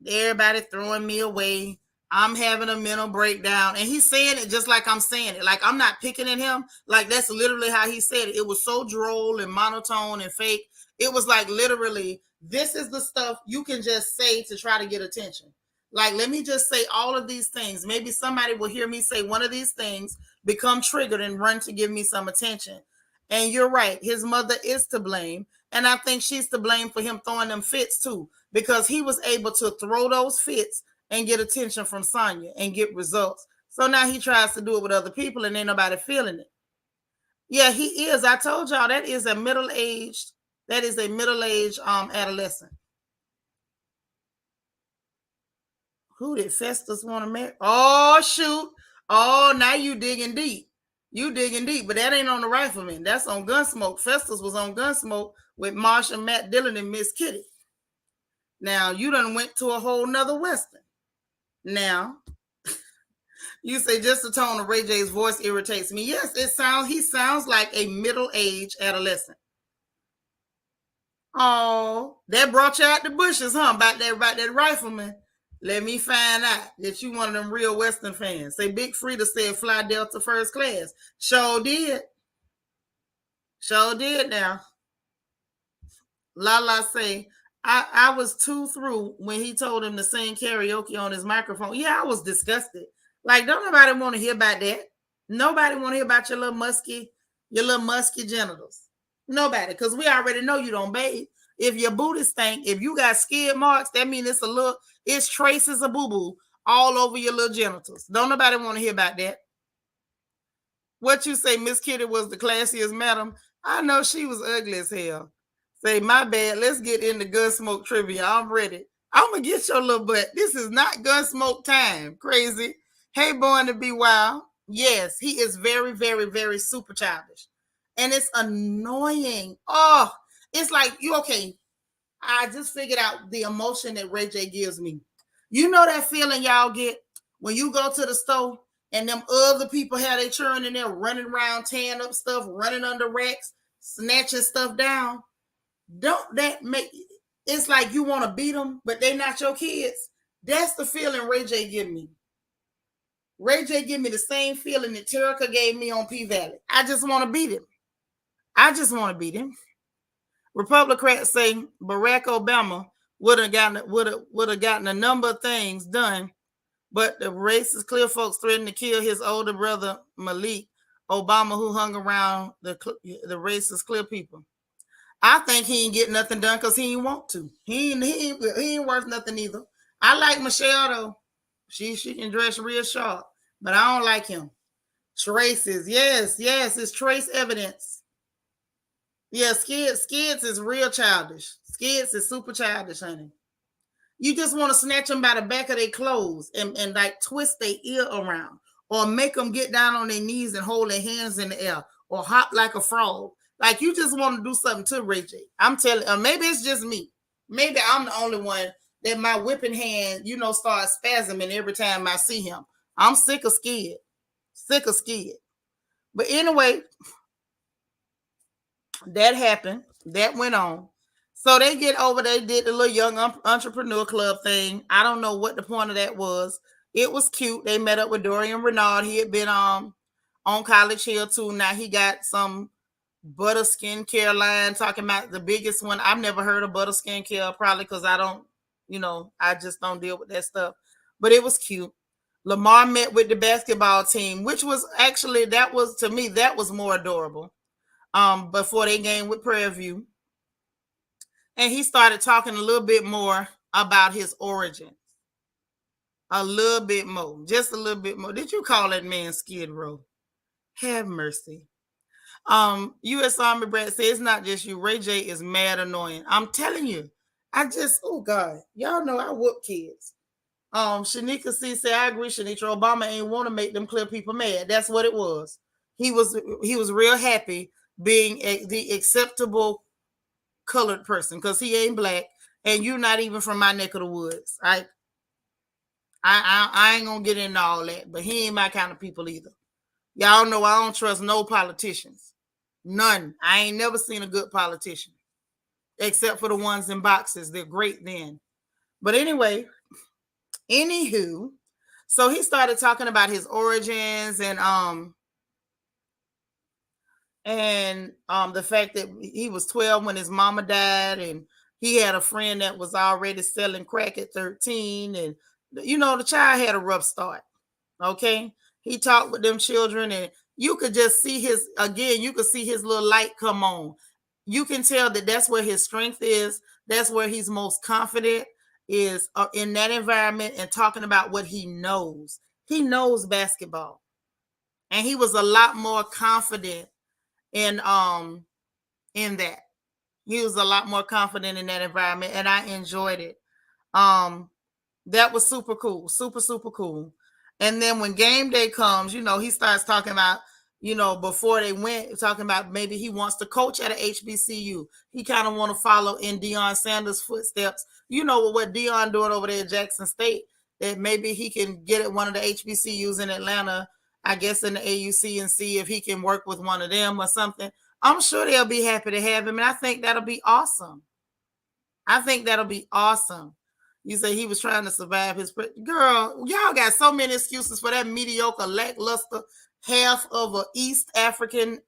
Everybody throwing me away. I'm having a mental breakdown. And he's saying it just like I'm saying it. Like I'm not picking at him. Like that's literally how he said it. It was so droll and monotone and fake. It was like literally, this is the stuff you can just say to try to get attention. Like, let me just say all of these things. Maybe somebody will hear me say one of these things, become triggered and run to give me some attention. And you're right. His mother is to blame. And I think she's to blame for him throwing them fits too, because he was able to throw those fits and get attention from Sonya and get results. So now he tries to do it with other people and ain't nobody feeling it. Yeah, he is. I told y'all that is a middle-aged adolescent. Who did Festus want to marry? Oh, shoot. Oh, now you digging deep. You digging deep, but that ain't on the Rifleman. That's on Gunsmoke. Festus was on Gunsmoke with Marsha, Matt Dillon, and Miss Kitty. Now, you done went to a whole nother Western. Now, you say just the tone of Ray J's voice irritates me. Yes, he sounds like a middle-aged adolescent. Oh, that brought you out the bushes, huh? About that Rifleman. Let me find out that you one of them real Western fans. Say Big Frida said fly Delta first class. Sure did. Sure did now. Lala say, I was too through when he told him to sing karaoke on his microphone. Yeah, I was disgusted. Like, don't nobody want to hear about that. Nobody want to hear about your little musky genitals. Nobody, because we already know you don't bathe. If your booty stink, if you got skid marks, that means it's traces of boo-boo all over your little genitals. Don't nobody want to hear about that. What you say, Miss Kitty was the classiest madam? I know she was ugly as hell. Say, my bad. Let's get into Gunsmoke trivia. I'm ready. I'm going to get your little butt. This is not Gunsmoke time. Crazy. Hey, Born to Be Wild. Yes, he is very, very, very super childish. And it's annoying. Oh, it's like, okay. I just figured out the emotion that Ray J gives me. You know that feeling y'all get when you go to the store and them other people have their children in there running around, tearing up stuff, running under racks, snatching stuff down. Don't that make it's like you want to beat them, but they not your kids? That's the feeling Ray J give me. Ray J give me the same feeling that Terica gave me on P Valley. I just want to beat him. I just want to beat him. Republicans say Barack Obama would have gotten a number of things done, but the racist clear folks threatened to kill his older brother Malik Obama, who hung around the racist clear people. I think he ain't get nothing done because he ain't want to. He ain't worth nothing either. I like Michelle though. She can dress real sharp, but I don't like him. Traces, yes, it's trace evidence. Yeah, Skids is real childish. Skids is super childish, honey. You just want to snatch them by the back of their clothes and like twist their ear around, or make them get down on their knees and hold their hands in the air, or hop like a frog. Like you just want to do something to Ray J. I'm telling, maybe it's just me. Maybe I'm the only one that my whipping hand, starts spasming every time I see him. I'm sick of Skid. But anyway, that happened. That went on. So they get over, they did the little young entrepreneur club thing. I don't know what the point of that was. It was cute. They met up with Dorian Renard. He had been on on College Hill too. Now he got some butter skincare line, talking about the biggest one. I've never heard of butter skincare, probably because I don't, I just don't deal with that stuff. But it was cute. Lamar met with the basketball team, which was actually, that was, to me, that was more adorable. Before they game with Prairie View. And he started talking a little bit more about his origins. A little bit more. Just a little bit more. Did you call that man Skid Row? Have mercy. U.S. Army Brad says it's not just you. Ray J is mad annoying. I'm telling you. Oh God. Y'all know I whoop kids. Shanika C said, I agree, Seanitra. Obama ain't want to make them clear people mad. That's what it was. He was real happy being the acceptable colored person because he ain't black and you're not even from my neck of the woods. I ain't gonna get into all that, but he ain't my kind of people either. Y'all know I don't trust no politicians. None. I ain't never seen a good politician except for the ones in boxes. They're great then. But anyway, anywho, so he started talking about his origins and the fact that he was 12 when his mama died, and he had a friend that was already selling crack at 13, and the child had a rough start. Okay, he talked with them children, and you could just see you could see his little light come on. You can tell that that's where his strength is. That's where he's most confident, is in that environment and talking about what he knows. He knows basketball, and he was a lot more confident in that. He was a lot more confident in that environment, and I enjoyed it. That was super cool, super cool. And then when game day comes, he starts talking about, before they went, talking about maybe he wants to coach at a HBCU. He kind of want to follow in Deion Sanders' footsteps. What Deion doing over there at Jackson State, that maybe he can get at one of the HBCUs in Atlanta, I guess in the AUC, and see if he can work with one of them or something. I'm sure they'll be happy to have him, and I think that'll be awesome. You say he was trying to survive his girl. Y'all got so many excuses for that mediocre, lackluster half of an East African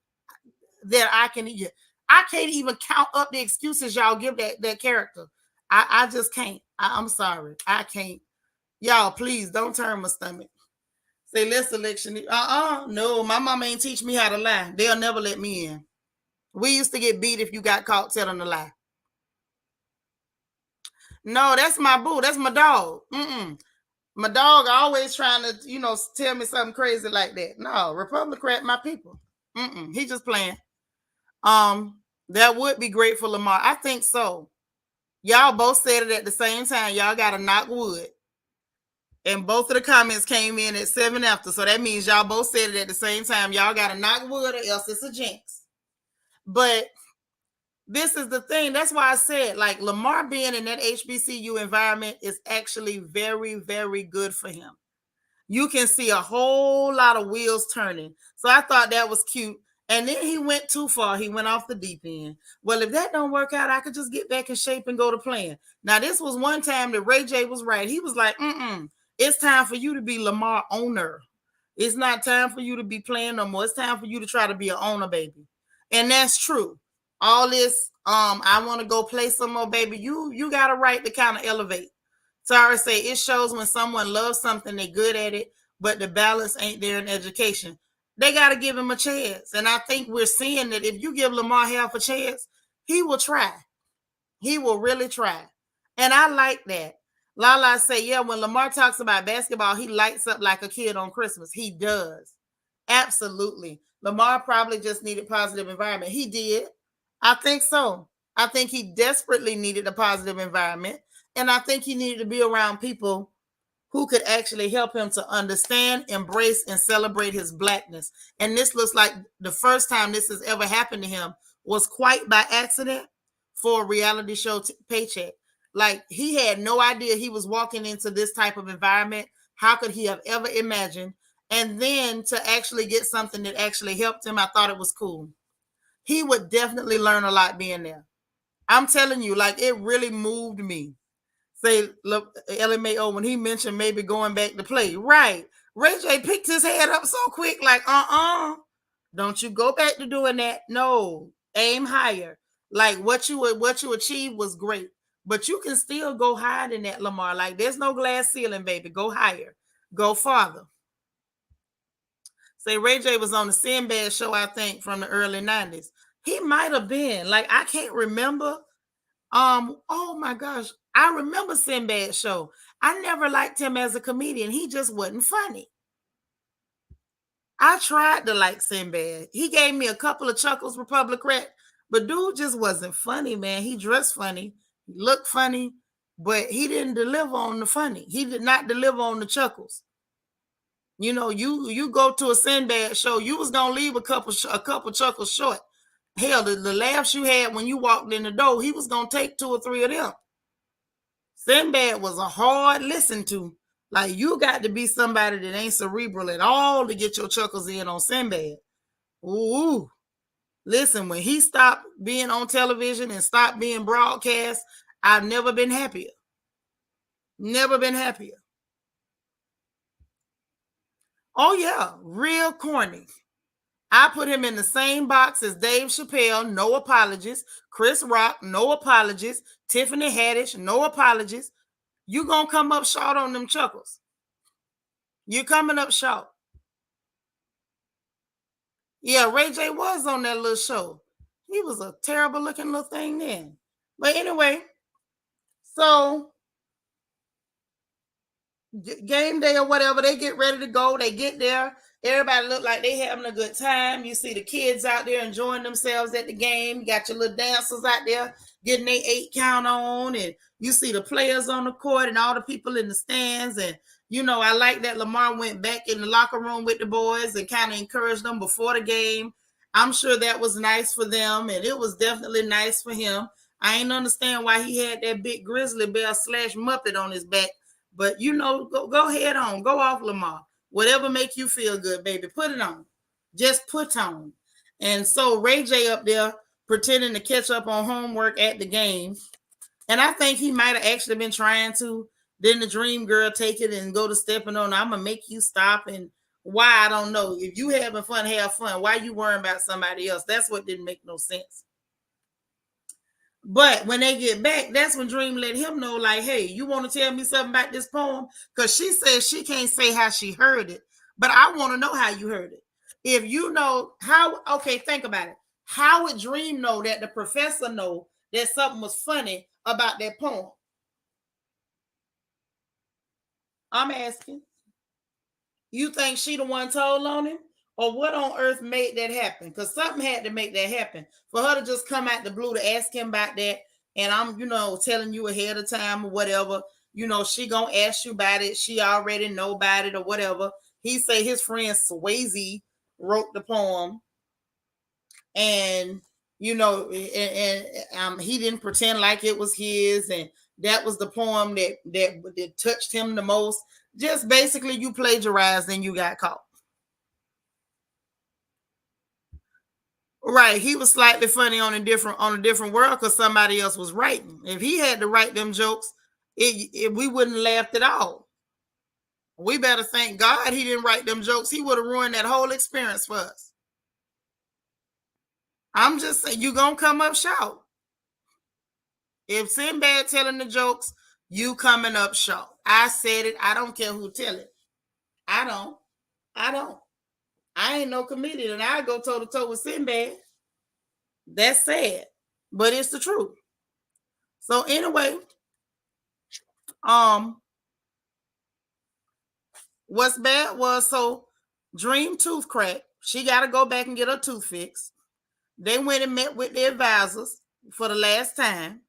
that I can't even count up the excuses y'all give that character. I just can't. I'm sorry. I can't. Y'all, please don't turn my stomach. Say less election. No, my mama ain't teach me how to lie. They'll never let me in. We used to get beat if you got caught telling a lie. No, that's my boo. That's my dog. My dog always trying to, tell me something crazy like that. No, Republican, my people. He just playing. That would be great for Lamar. I think so. Y'all both said it at the same time. Y'all got to knock wood. And both of the comments came in at 7 after. So that means y'all both said it at the same time. Y'all got to knock wood or else it's a jinx. But this is the thing. That's why I said, like, Lamar being in that HBCU environment is actually very, very good for him. You can see a whole lot of wheels turning. So I thought that was cute. And then he went too far. He went off the deep end. Well, if that don't work out, I could just get back in shape and go to playing. Now, this was one time that Ray J was right. He was like, it's time for you to be Lamar owner. It's not time for you to be playing no more. It's time for you to try to be an owner, baby. And that's true. All this, I want to go play some more, baby. You got a right to kind of elevate. Tara say it shows when someone loves something, they're good at it, but the balance ain't there in education. They got to give him a chance. And I think we're seeing that if you give Lamar half a chance, he will try. He will really try. And I like that. Lala say, yeah, when Lamar talks about basketball, he lights up like a kid on Christmas. He does. Absolutely. Lamar probably just needed positive environment. He did. I think so. I think he desperately needed a positive environment. And I think he needed to be around people who could actually help him to understand, embrace, and celebrate his blackness. And this looks like the first time this has ever happened to him was quite by accident for a reality show paycheck. Like, he had no idea he was walking into this type of environment. How could he have ever imagined? And then to actually get something that actually helped him, I thought it was cool. He would definitely learn a lot being there. I'm telling you, like, it really moved me. Say, look, LMAO, when he mentioned maybe going back to play. Right. Ray J picked his head up so quick, like, don't you go back to doing that. No, aim higher. Like what you achieved was great, but you can still go higher than that, Lamar. Like there's no glass ceiling, baby. Go higher, go farther. Say Ray J was on the Sinbad show, I think, from the early 90s. He might have been. Like, I can't remember. Oh my gosh. I remember Sinbad show. I never liked him as a comedian. He just wasn't funny. I tried to like Sinbad. He gave me a couple of chuckles, Republic Rat, but dude just wasn't funny, man. He dressed funny, he looked funny, but he didn't deliver on the funny. He did not deliver on the chuckles. You know, you go to a Sinbad show, you was gonna leave a couple chuckles short. Hell, the laughs you had when you walked in the door, he was gonna take 2 or 3 of them. Sinbad was a hard listen to. Like you got to be somebody that ain't cerebral at all to get your chuckles in on Sinbad. Ooh, listen, when he stopped being on television and stopped being broadcast, I've never been happier. Never been happier. Oh yeah, real corny. I put him in the same box as Dave Chappelle, no apologies. Chris Rock, no apologies. Tiffany Haddish, no apologies. You gonna come up short on them chuckles. You're coming up short. Yeah, Ray J was on that little show. He was a terrible looking little thing then. But anyway, so game day or whatever, they get ready to go. They get there. Everybody look like they having a good time. You see the kids out there enjoying themselves at the game. You got your little dancers out there getting their 8 count on, and you see the players on the court and all the people in the stands. And you know, I like that Lamar went back in the locker room with the boys and kind of encouraged them before the game. I'm sure that was nice for them, and it was definitely nice for him. I ain't understand why he had that big grizzly bear / Muppet on his back. But you know, go head on, go off, Lamar. Whatever make you feel good, baby, put it on. Just put on. And so Ray J up there pretending to catch up on homework at the game. And I think he might have actually been trying to. Then the dream girl take it and go to stepping on. I'm gonna make you stop. And why, I don't know. If you having fun, have fun. Why you worrying about somebody else? That's what didn't make no sense. But when they get back, that's when Dream let him know, like, hey, you want to tell me something about this poem? Because she says she can't say how she heard it, but I want to know how you heard it. If you know how, okay, think about it. How would Dream know that the professor know that something was funny about that poem? I'm asking. You think she the one told on him? Or what on earth made that happen? Because something had to make that happen. For her to just come out the blue to ask him about that, and I'm, telling you ahead of time or whatever, she gonna ask you about it. She already know about it or whatever. He say his friend Swayze wrote the poem, and he didn't pretend like it was his, and that was the poem that touched him the most. Just basically, you plagiarized and you got caught. Right, he was slightly funny on a different world because somebody else was writing. If he had to write them jokes, we wouldn't laughed at all. We better thank God he didn't write them jokes. He would have ruined that whole experience for us. I'm just saying, you gonna come up short. If Sinbad telling the jokes, you coming up short. I said it. I don't care who tell it. I don't. I don't. I ain't no comedian, and I go toe to toe with Sinbad. That's sad, but it's the truth. So anyway, what's bad was, so Dream tooth crack. She got to go back and get her tooth fixed. They went and met with the advisors for the last time.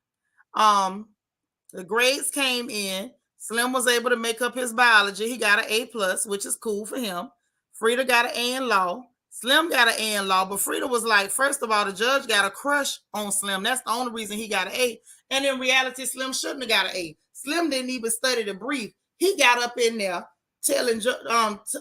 The grades came in. Slim was able to make up his biology. He got an A+, which is cool for him. Frida got an A in law. Slim got an A in law, but Frida was like, first of all, the judge got a crush on Slim. That's the only reason he got an A. And in reality, Slim shouldn't have got an A. Slim didn't even study the brief. He got up in there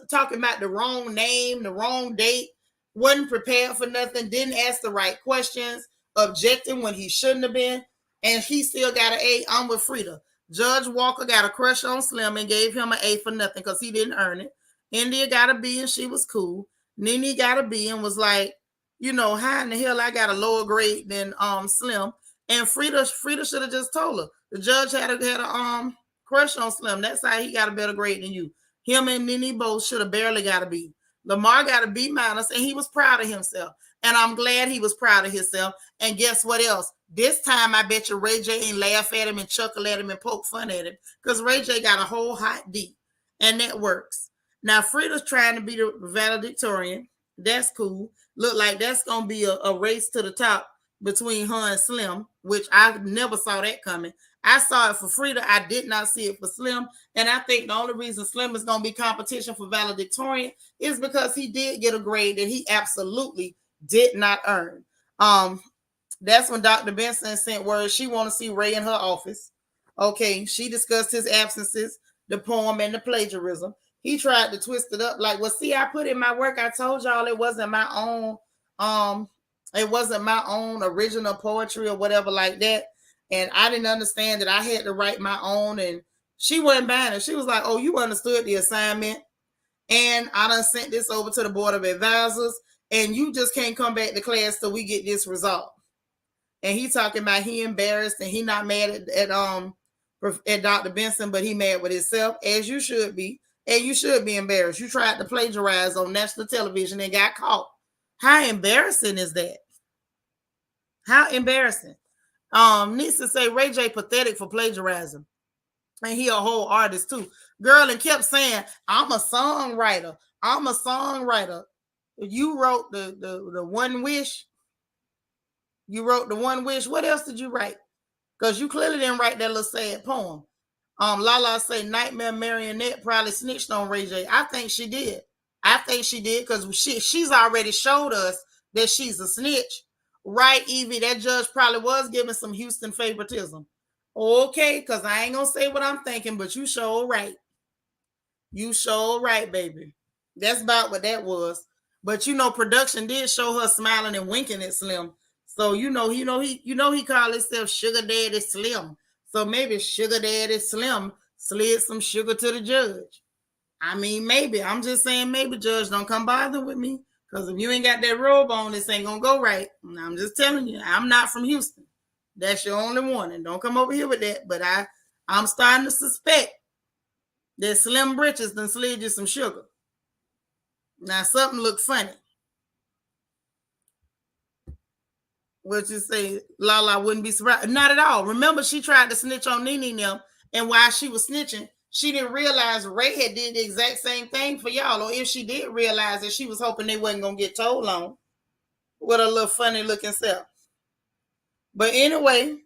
talking about the wrong name, the wrong date, wasn't prepared for nothing, didn't ask the right questions, objecting when he shouldn't have been, and he still got an A. I'm with Frida. Judge Walker got a crush on Slim and gave him an A for nothing because he didn't earn it. India got a B and she was cool. Nene got a B and was like, how in the hell I got a lower grade than Slim? And Frida should have just told her. The judge had a crush on Slim. That's how he got a better grade than you. Him and Nene both should have barely got a B. Lamar got a B minus, and he was proud of himself. And I'm glad he was proud of himself. And guess what else? This time, I bet you Ray J ain't laugh at him and chuckle at him and poke fun at him, because Ray J got a whole hot D, and that works. Now, Frida's trying to be the valedictorian. That's cool. Look like that's going to be a race to the top between her and Slim, which I never saw that coming. I saw it for Frida. I did not see it for Slim. And I think the only reason Slim is going to be competition for valedictorian is because he did get a grade that he absolutely did not earn. That's when Dr. Benson sent word she want to see Ray in her office. Okay, she discussed his absences, the poem, and the plagiarism. He tried to twist it up like, well, see, I put in my work. I told y'all it wasn't my own original poetry or whatever like that. And I didn't understand that I had to write my own. And she wasn't buying it. She was like, oh, you understood the assignment. And I done sent this over to the board of advisors. And you just can't come back to class till we get this resolved. And he talking about he embarrassed and he not mad at Dr. Benson, but he mad with himself, as you should be. And you should be embarrassed. You tried to plagiarize on national television and got caught. How embarrassing is that? How embarrassing. Nisa say Ray J pathetic for plagiarizing. And he a whole artist too. Girl, and kept saying, I'm a songwriter. I'm a songwriter. You wrote the One Wish. You wrote the One Wish. What else did you write? Because you clearly didn't write that little sad poem. Lala say Nightmare Marionette probably snitched on Ray J. I think she did. I think she did because she's already showed us that she's a snitch. Right, Evie? That judge probably was giving some Houston favoritism. Okay, because I ain't going to say what I'm thinking, but you sure right. You sure right, baby. That's about what that was. But production did show her smiling and winking at Slim. So he called himself Sugar Daddy Slim. So maybe Sugar Daddy Slim slid some sugar to the judge. I mean, maybe. I'm just saying maybe, Judge, don't come bother with me. Because if you ain't got that robe on, this ain't going to go right. And I'm just telling you, I'm not from Houston. That's your only warning. Don't come over here with that. But I'm starting to suspect that Slim Britches done slid you some sugar. Now, something look funny. What you say, Lala wouldn't be surprised? Not at all. Remember, she tried to snitch on Nene now, and while she was snitching, she didn't realize Ray had did the exact same thing for y'all. Or if she did realize it, she was hoping they wasn't going to get told on. What a little funny looking self. But anyway,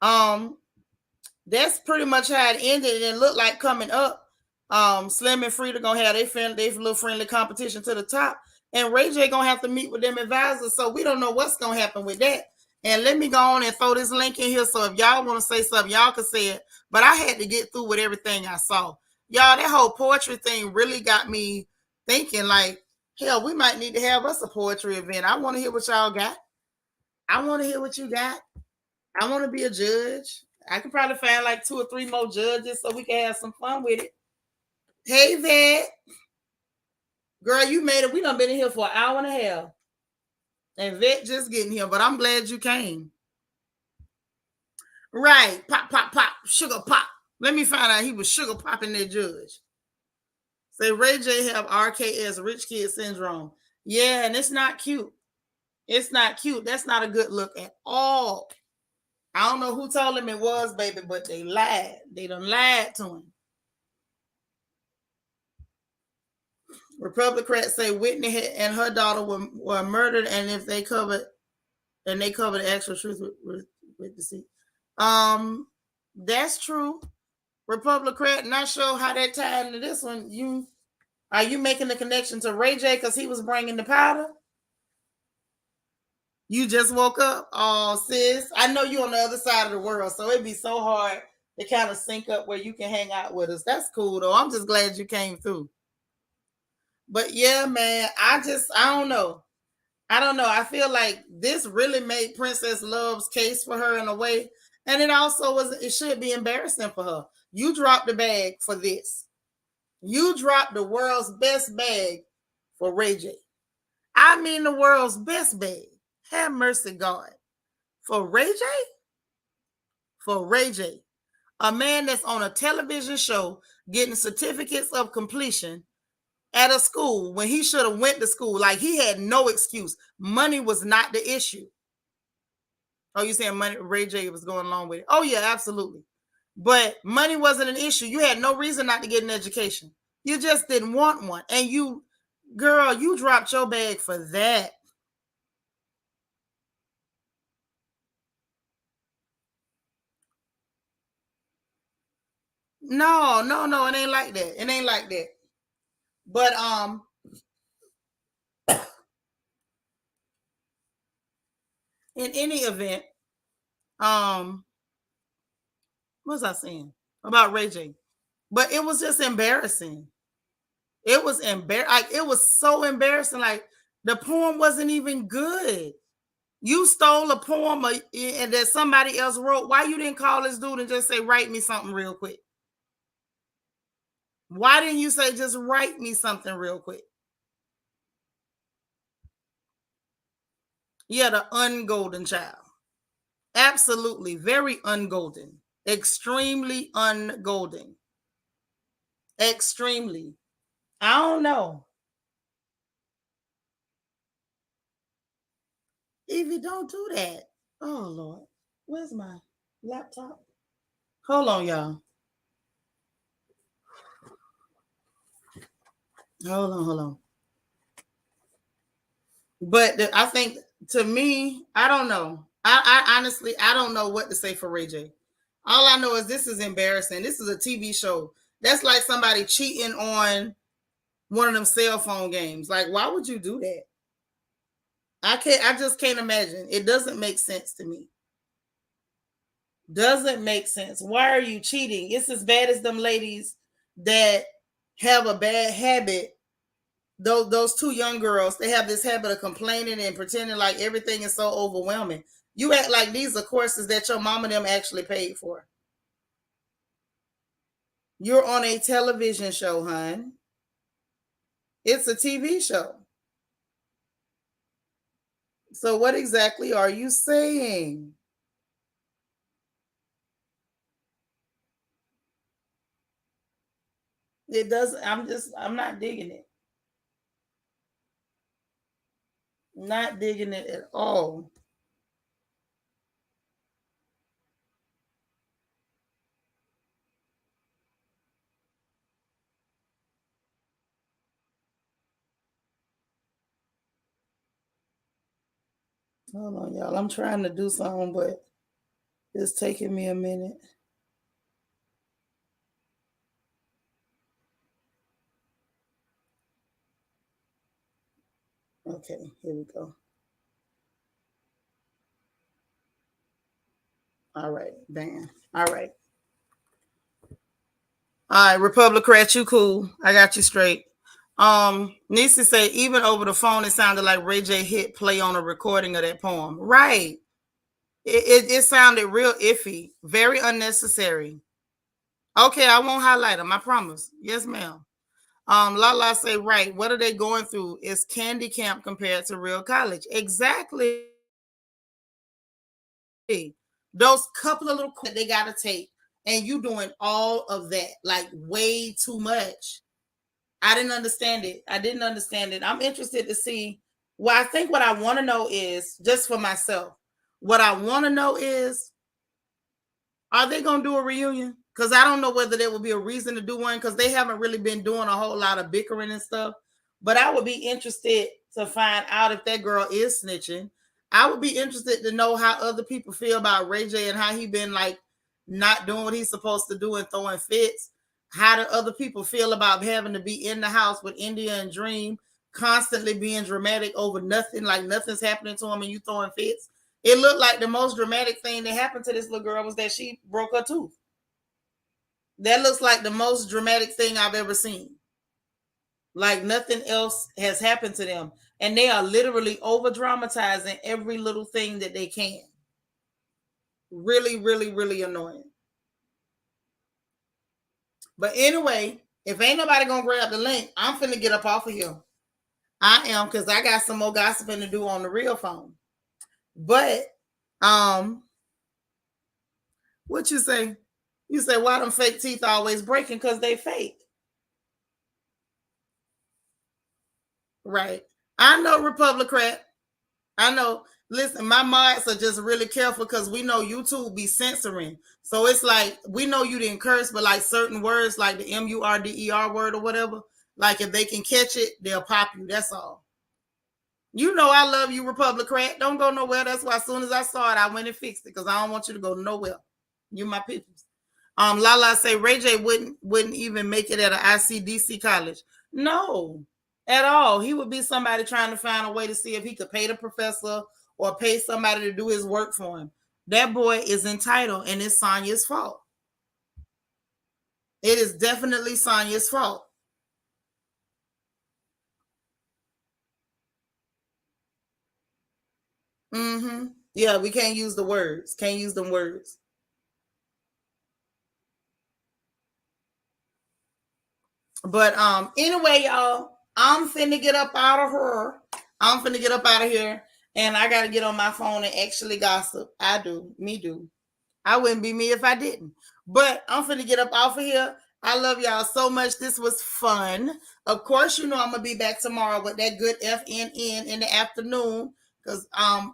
that's pretty much how it ended. And it looked like coming up, Slim and Frida going to have their little friendly competition to the top. And Ray J going to have to meet with them advisors. So we don't know what's going to happen with that. And let me go on and throw this link in here. So if y'all want to say something, y'all can say it. But I had to get through with everything I saw. Y'all, that whole poetry thing really got me thinking like, hell, we might need to have us a poetry event. I want to hear what y'all got. I want to hear what you got. I want to be a judge. I can probably find like 2 or 3 more judges so we can have some fun with it. Hey, Vet. Girl, you made it. We done been in here for an hour and a half. And Vet just getting here, but I'm glad you came. Right. Pop, pop, pop. Sugar pop. Let me find out he was sugar popping that judge. Say Ray J have RKS, rich kid syndrome. Yeah, and it's not cute. It's not cute. That's not a good look at all. I don't know who told him it was, baby, but they lied. They done lied to him. Republicans say Whitney and her daughter were murdered, and if they covered the actual truth with deceit. That's true. Republican, not sure how that tied into this one. Are you making the connection to Ray J because he was bringing the powder? You just woke up? Oh, sis. I know you're on the other side of the world, so it'd be so hard to kind of sync up where you can hang out with us. That's cool, though. I'm just glad you came through. But yeah, man, I don't know. I don't know. I feel like this really made Princess Love's case for her in a way. And it also it should be embarrassing for her. You dropped the bag for this. You dropped the world's best bag for Ray J. I mean the world's best bag. Have mercy, God. For Ray J? For Ray J. A man that's on a television show getting certificates of completion at a school when he should have went to school. Like, he had no excuse. Money was not the issue. Oh, you saying money? Ray J was going along with it. Oh yeah, absolutely. But money wasn't an issue. You had no reason not to get an education. You just didn't want one. And you, girl, you dropped your bag for that. No, no, no, it ain't like that. It ain't like that. But in any event, um, what was I saying about Ray J? But it was just embarrassing. It was like, it was so embarrassing. Like, the poem wasn't even good. You stole a poem and that somebody else wrote. Why you didn't call this dude and just say, write me something real quick? Why didn't you say, just write me something real quick? Yeah, the ungolden child. Absolutely. Very ungolden. Extremely ungolden. Extremely. I don't know. Evie, don't do that. Oh, Lord. Where's my laptop? Hold on, y'all. Hold on. But I think, to me, I don't know. I honestly, I don't know what to say for Ray J. All I know is this is embarrassing. This is a TV show. That's like somebody cheating on one of them cell phone games. Like, why would you do that? I just can't imagine. It doesn't make sense to me. Doesn't make sense. Why are you cheating? It's as bad as them ladies that have a bad habit. Those two young girls, they have this habit of complaining and pretending like everything is so overwhelming. You act like these are courses that your mom and them actually paid for. You're on a television show, hon. It's a TV show. So what exactly are you saying? It doesn't, I'm not digging it. Not digging it at all. Hold on, y'all. I'm trying to do something, but it's taking me a minute. Okay, here we go. All right, bam. All right. All right, Republicrat, you cool. I got you straight. Nisi say even over the phone, it sounded like Ray J hit play on a recording of that poem. Right. It sounded real iffy, very unnecessary. Okay, I won't highlight them. I promise. Yes, ma'am. Lala say right. What are they going through? Is candy camp compared to real college? Exactly. Those couple of little they gotta take, and you doing all of that, like, way too much. I didn't understand it. I didn't understand it. I'm interested to see. Well, I think what I want to know is, just for myself, what I want to know is, are they going to do a reunion? Because I don't know whether there will be a reason to do one, because they haven't really been doing a whole lot of bickering and stuff. But I would be interested to find out if that girl is snitching. I would be interested to know how other people feel about Ray J and how he been like not doing what he's supposed to do and throwing fits. How do other people feel about having to be in the house with India and Dream, constantly being dramatic over nothing, like nothing's happening to him and you throwing fits? It looked like the most dramatic thing that happened to this little girl was that she broke her tooth. That looks like the most dramatic thing I've ever seen. Like nothing else has happened to them. And they are literally over dramatizing every little thing that they can. Really, really, really annoying. But anyway, If ain't nobody gonna grab the link, I'm finna get up off of here. I am, because I got some more gossiping to do on the real phone. But what you say? You say, why them fake teeth always breaking? Because they fake. Right. I know, Republican. I know. Listen, my mods are just really careful because we know YouTube be censoring. So it's like, we know you didn't curse, but like certain words, like the MURDER word or whatever, like if they can catch it, they'll pop you. That's all. You know I love you, Republican. Don't go nowhere. That's why as soon as I saw it, I went and fixed it because I don't want you to go nowhere. You my people. Lala say Ray J wouldn't even make it at an ICDC college. No, at all. He would be somebody trying to find a way to see if he could pay the professor or pay somebody to do his work for him. That boy is entitled, and it's Sonya's fault. It is definitely Sonya's fault. Mm-hmm. Yeah, we can't use the words. Can't use them words. But anyway, y'all, I'm finna get up out of her. I'm finna get up out of here. And I gotta get on my phone and actually gossip. I do. Me do. I wouldn't be me if I didn't. But I'm finna get up off of here. I love y'all so much. This was fun. Of course, you know I'm gonna be back tomorrow with that good FNN in the afternoon. Because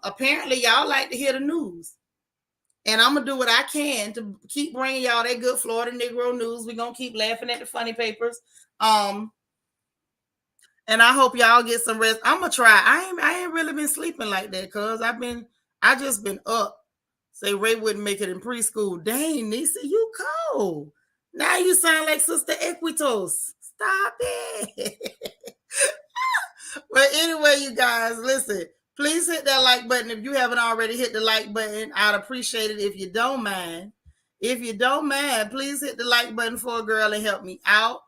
apparently y'all like to hear the news. And I'm gonna do what I can to keep bringing y'all that good Florida Negro news. We're gonna keep laughing at the funny papers. And I hope y'all get some rest. I'm gonna try. I ain't really been sleeping like that because I just been up. Say Ray wouldn't make it in preschool. Dang, Nisa, you cold. Now you sound like Sister Equitos. Stop it. Well, anyway, you guys, listen. Please hit that like button if you haven't already hit the like button. I'd appreciate it if you don't mind. If you don't mind, please hit the like button for a girl and help me out.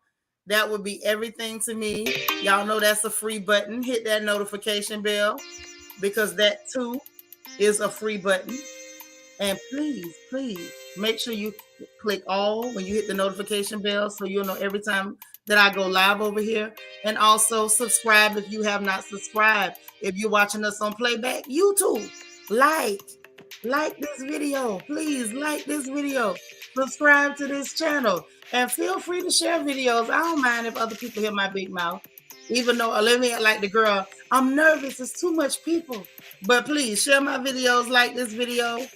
That would be everything to me. Y'all know that's a free button. Hit that notification bell because that too is a free button. And please make sure you click all when you hit the notification bell so you'll know every time that I go live over here. And also subscribe if you have not subscribed. If you're watching us on playback, YouTube, like this video. Please like this video. Subscribe to this channel. And feel free to share videos. I don't mind if other people hear my big mouth. Even though, let me like the girl, I'm nervous. It's too much people. But please share my videos, like this video.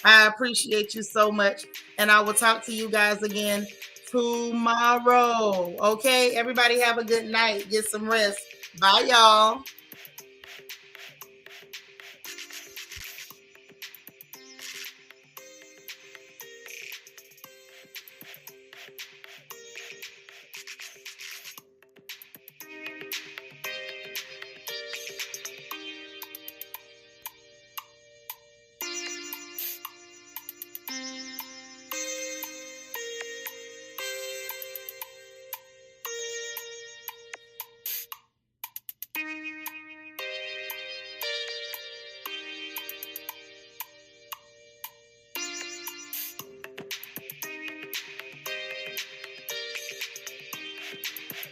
I appreciate you so much. And I will talk to you guys again tomorrow. Okay, everybody have a good night. Get some rest. Bye, y'all.